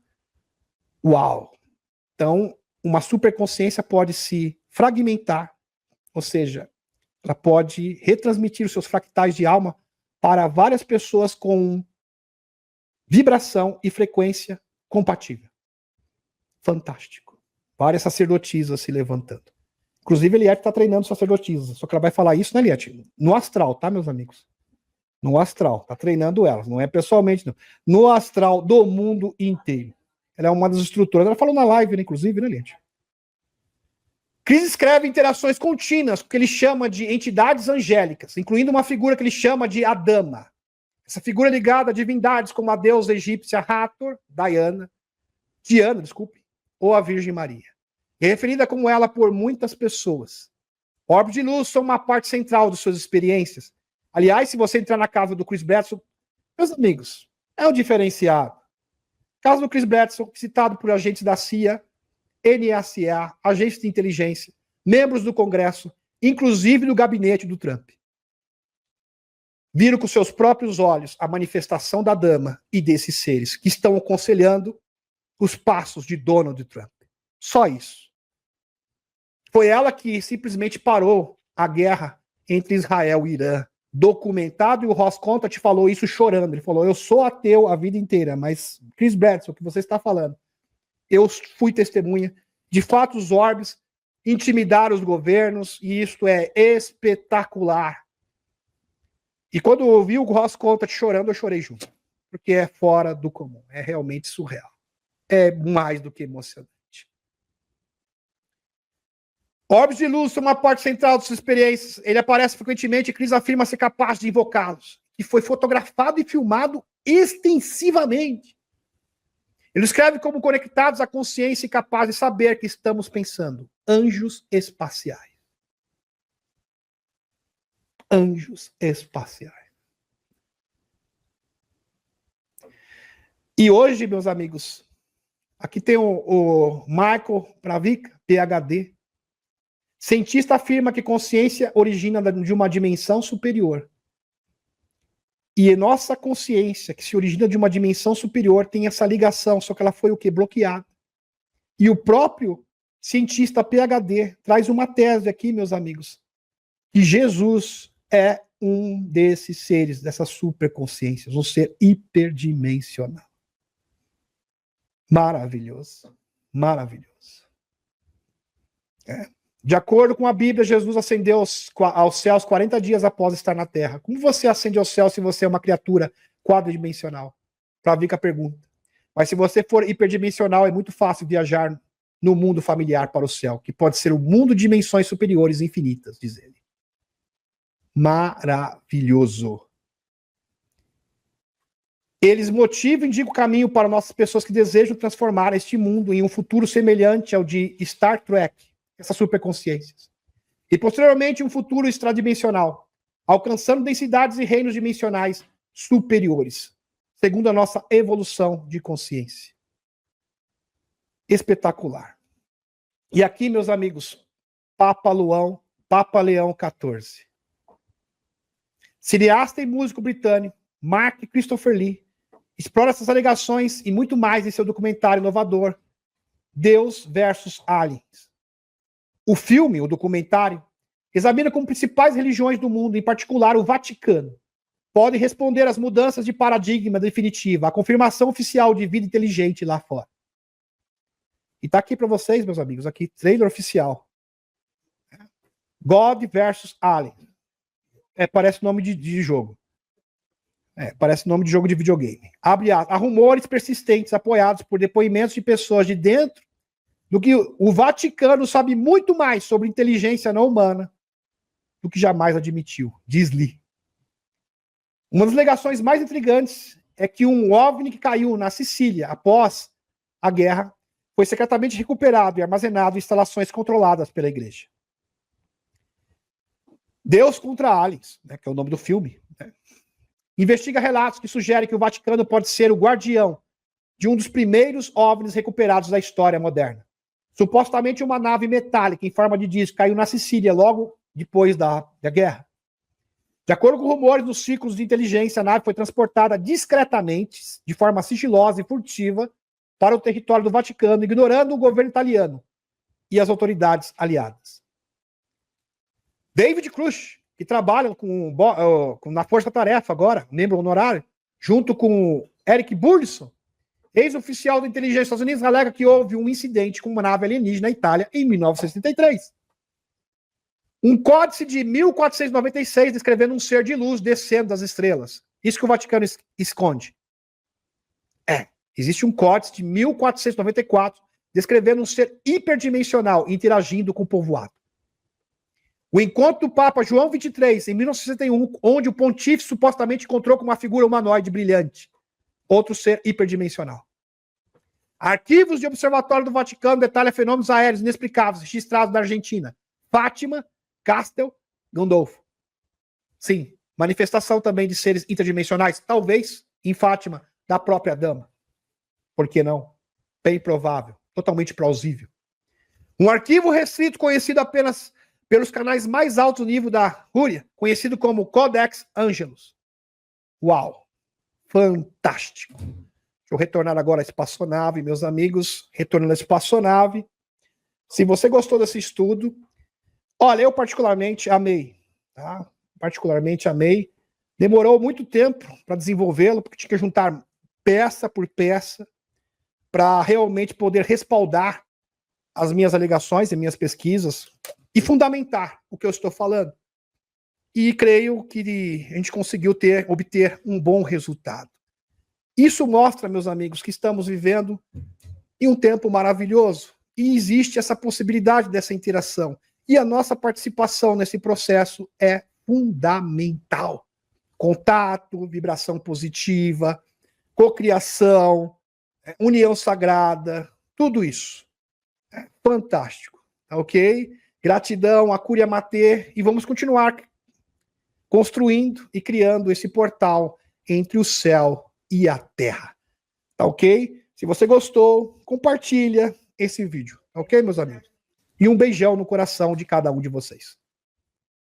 A: Uau! Então, uma superconsciência pode se fragmentar, ou seja, ela pode retransmitir os seus fractais de alma para várias pessoas com vibração e frequência compatível. Fantástico. Várias sacerdotisas se levantando. Inclusive, Eliette está treinando sacerdotisas. Só que ela vai falar isso, né, Eliette? No astral, tá, meus amigos? No astral. Está treinando elas. Não é pessoalmente, não. No astral do mundo inteiro. Ela é uma das instrutoras. Ela falou na live, né, inclusive, né, Eliette? Chris escreve interações contínuas, que ele chama de entidades angélicas, incluindo uma figura que ele chama de Adama. Essa figura é ligada a divindades como a deusa egípcia Hathor, Diana, ou a Virgem Maria. É referida como ela por muitas pessoas. Orbes de luz são uma parte central de suas experiências. Aliás, se você entrar na casa do Chris Bradson, meus amigos, é um diferenciado. Casa do Chris Bradson, citado por agentes da CIA, NSA, agentes de inteligência, membros do Congresso, inclusive do gabinete do Trump. Viram com seus próprios olhos a manifestação da dama e desses seres que estão aconselhando os passos de Donald Trump. Só isso. Foi ela que simplesmente parou a guerra entre Israel e Irã. Documentado, e o Ross Contat falou isso chorando. Ele falou, eu sou ateu a vida inteira, mas Chris Bradson, o que você está falando? Eu fui testemunha. De fato, os orbes intimidaram os governos, e isto é espetacular. E quando eu ouvi o Ross Contat chorando, eu chorei junto. Porque é fora do comum. É realmente surreal. É mais do que emocionante. Orbes de luz são uma parte central de suas experiências. Ele aparece frequentemente e Chris afirma ser capaz de invocá-los. E foi fotografado e filmado extensivamente. Ele escreve como conectados à consciência e capazes de saber que estamos pensando. Anjos espaciais. Anjos espaciais. E hoje, meus amigos, aqui tem o Michael Pravica, PhD. Cientista afirma que consciência origina de uma dimensão superior. E nossa consciência, que se origina de uma dimensão superior, tem essa ligação, só que ela foi o quê? Bloqueada. E o próprio cientista PhD traz uma tese aqui, meus amigos, que Jesus é um desses seres, dessas superconsciências, um ser hiperdimensional. Maravilhoso. Maravilhoso. De acordo com a Bíblia, Jesus ascendeu aos céus 40 dias após estar na Terra. Como você ascende ao céu se você é uma criatura quadridimensional? Pravica pergunta. Mas se você for hiperdimensional, é muito fácil viajar no mundo familiar para o céu, que pode ser o mundo de dimensões superiores infinitas, diz ele. Maravilhoso. Eles motivam e indicam o caminho para nossas pessoas que desejam transformar este mundo em um futuro semelhante ao de Star Trek, essas superconsciências. E, posteriormente, um futuro extradimensional, alcançando densidades e reinos dimensionais superiores, segundo a nossa evolução de consciência. Espetacular. E aqui, meus amigos, Papa Leão XIV. Cineasta e músico britânico, Mark Christopher Lee, explora essas alegações e muito mais em seu documentário inovador, Deus versus Aliens. O filme, o documentário, examina como principais religiões do mundo, em particular o Vaticano, podem responder às mudanças de paradigma definitiva, à confirmação oficial de vida inteligente lá fora. E tá aqui para vocês, meus amigos, aqui, trailer oficial. God versus Alien. Parece nome de jogo. Parece nome de jogo de videogame. Abre aspas. Há rumores persistentes apoiados por depoimentos de pessoas de dentro do que o Vaticano sabe muito mais sobre inteligência não humana do que jamais admitiu, diz Lee. Uma das alegações mais intrigantes é que um OVNI que caiu na Sicília após a guerra foi secretamente recuperado e armazenado em instalações controladas pela igreja. Deus contra Aliens, que é o nome do filme, investiga relatos que sugerem que o Vaticano pode ser o guardião de um dos primeiros OVNIs recuperados da história moderna. Supostamente uma nave metálica em forma de disco caiu na Sicília logo depois da guerra. De acordo com rumores dos círculos de inteligência, a nave foi transportada discretamente, de forma sigilosa e furtiva, para o território do Vaticano, ignorando o governo italiano e as autoridades aliadas. David Crush, que trabalha na Força Tarefa agora, membro honorário, junto com Eric Burleson, ex-oficial da inteligência dos Estados Unidos, alega que houve um incidente com uma nave alienígena na Itália em 1973. Um códice de 1496 descrevendo um ser de luz descendo das estrelas. Isso que o Vaticano esconde. Existe um códice de 1494 descrevendo um ser hiperdimensional interagindo com o povoado. O encontro do Papa João XXIII, em 1961, onde o pontífice supostamente encontrou com uma figura humanoide brilhante. Outro ser hiperdimensional. Arquivos de Observatório do Vaticano detalham fenômenos aéreos inexplicáveis registrados na Argentina. Fátima, Castel, Gandolfo. Sim, manifestação também de seres interdimensionais, talvez em Fátima, da própria dama. Por que não? Bem provável, totalmente plausível. Um arquivo restrito conhecido apenas pelos canais mais altos nível da Rúria, conhecido como Codex Angelus. Uau! Fantástico! Deixa eu retornar agora à espaçonave, meus amigos. Retornando à espaçonave. Se você gostou desse estudo, olha, eu particularmente amei. Tá? Particularmente amei. Demorou muito tempo para desenvolvê-lo, porque tinha que juntar peça por peça para realmente poder respaldar as minhas alegações e minhas pesquisas e fundamentar o que eu estou falando. E creio que a gente conseguiu obter um bom resultado. Isso mostra, meus amigos, que estamos vivendo em um tempo maravilhoso e existe essa possibilidade dessa interação. E a nossa participação nesse processo é fundamental. Contato, vibração positiva, cocriação, união sagrada, tudo isso. É fantástico, tá ok? Gratidão, Acúria Mater, e vamos continuar construindo e criando esse portal entre o céu e a terra, tá ok? Se você gostou, compartilha esse vídeo, tá ok, meus amigos? E um beijão no coração de cada um de vocês.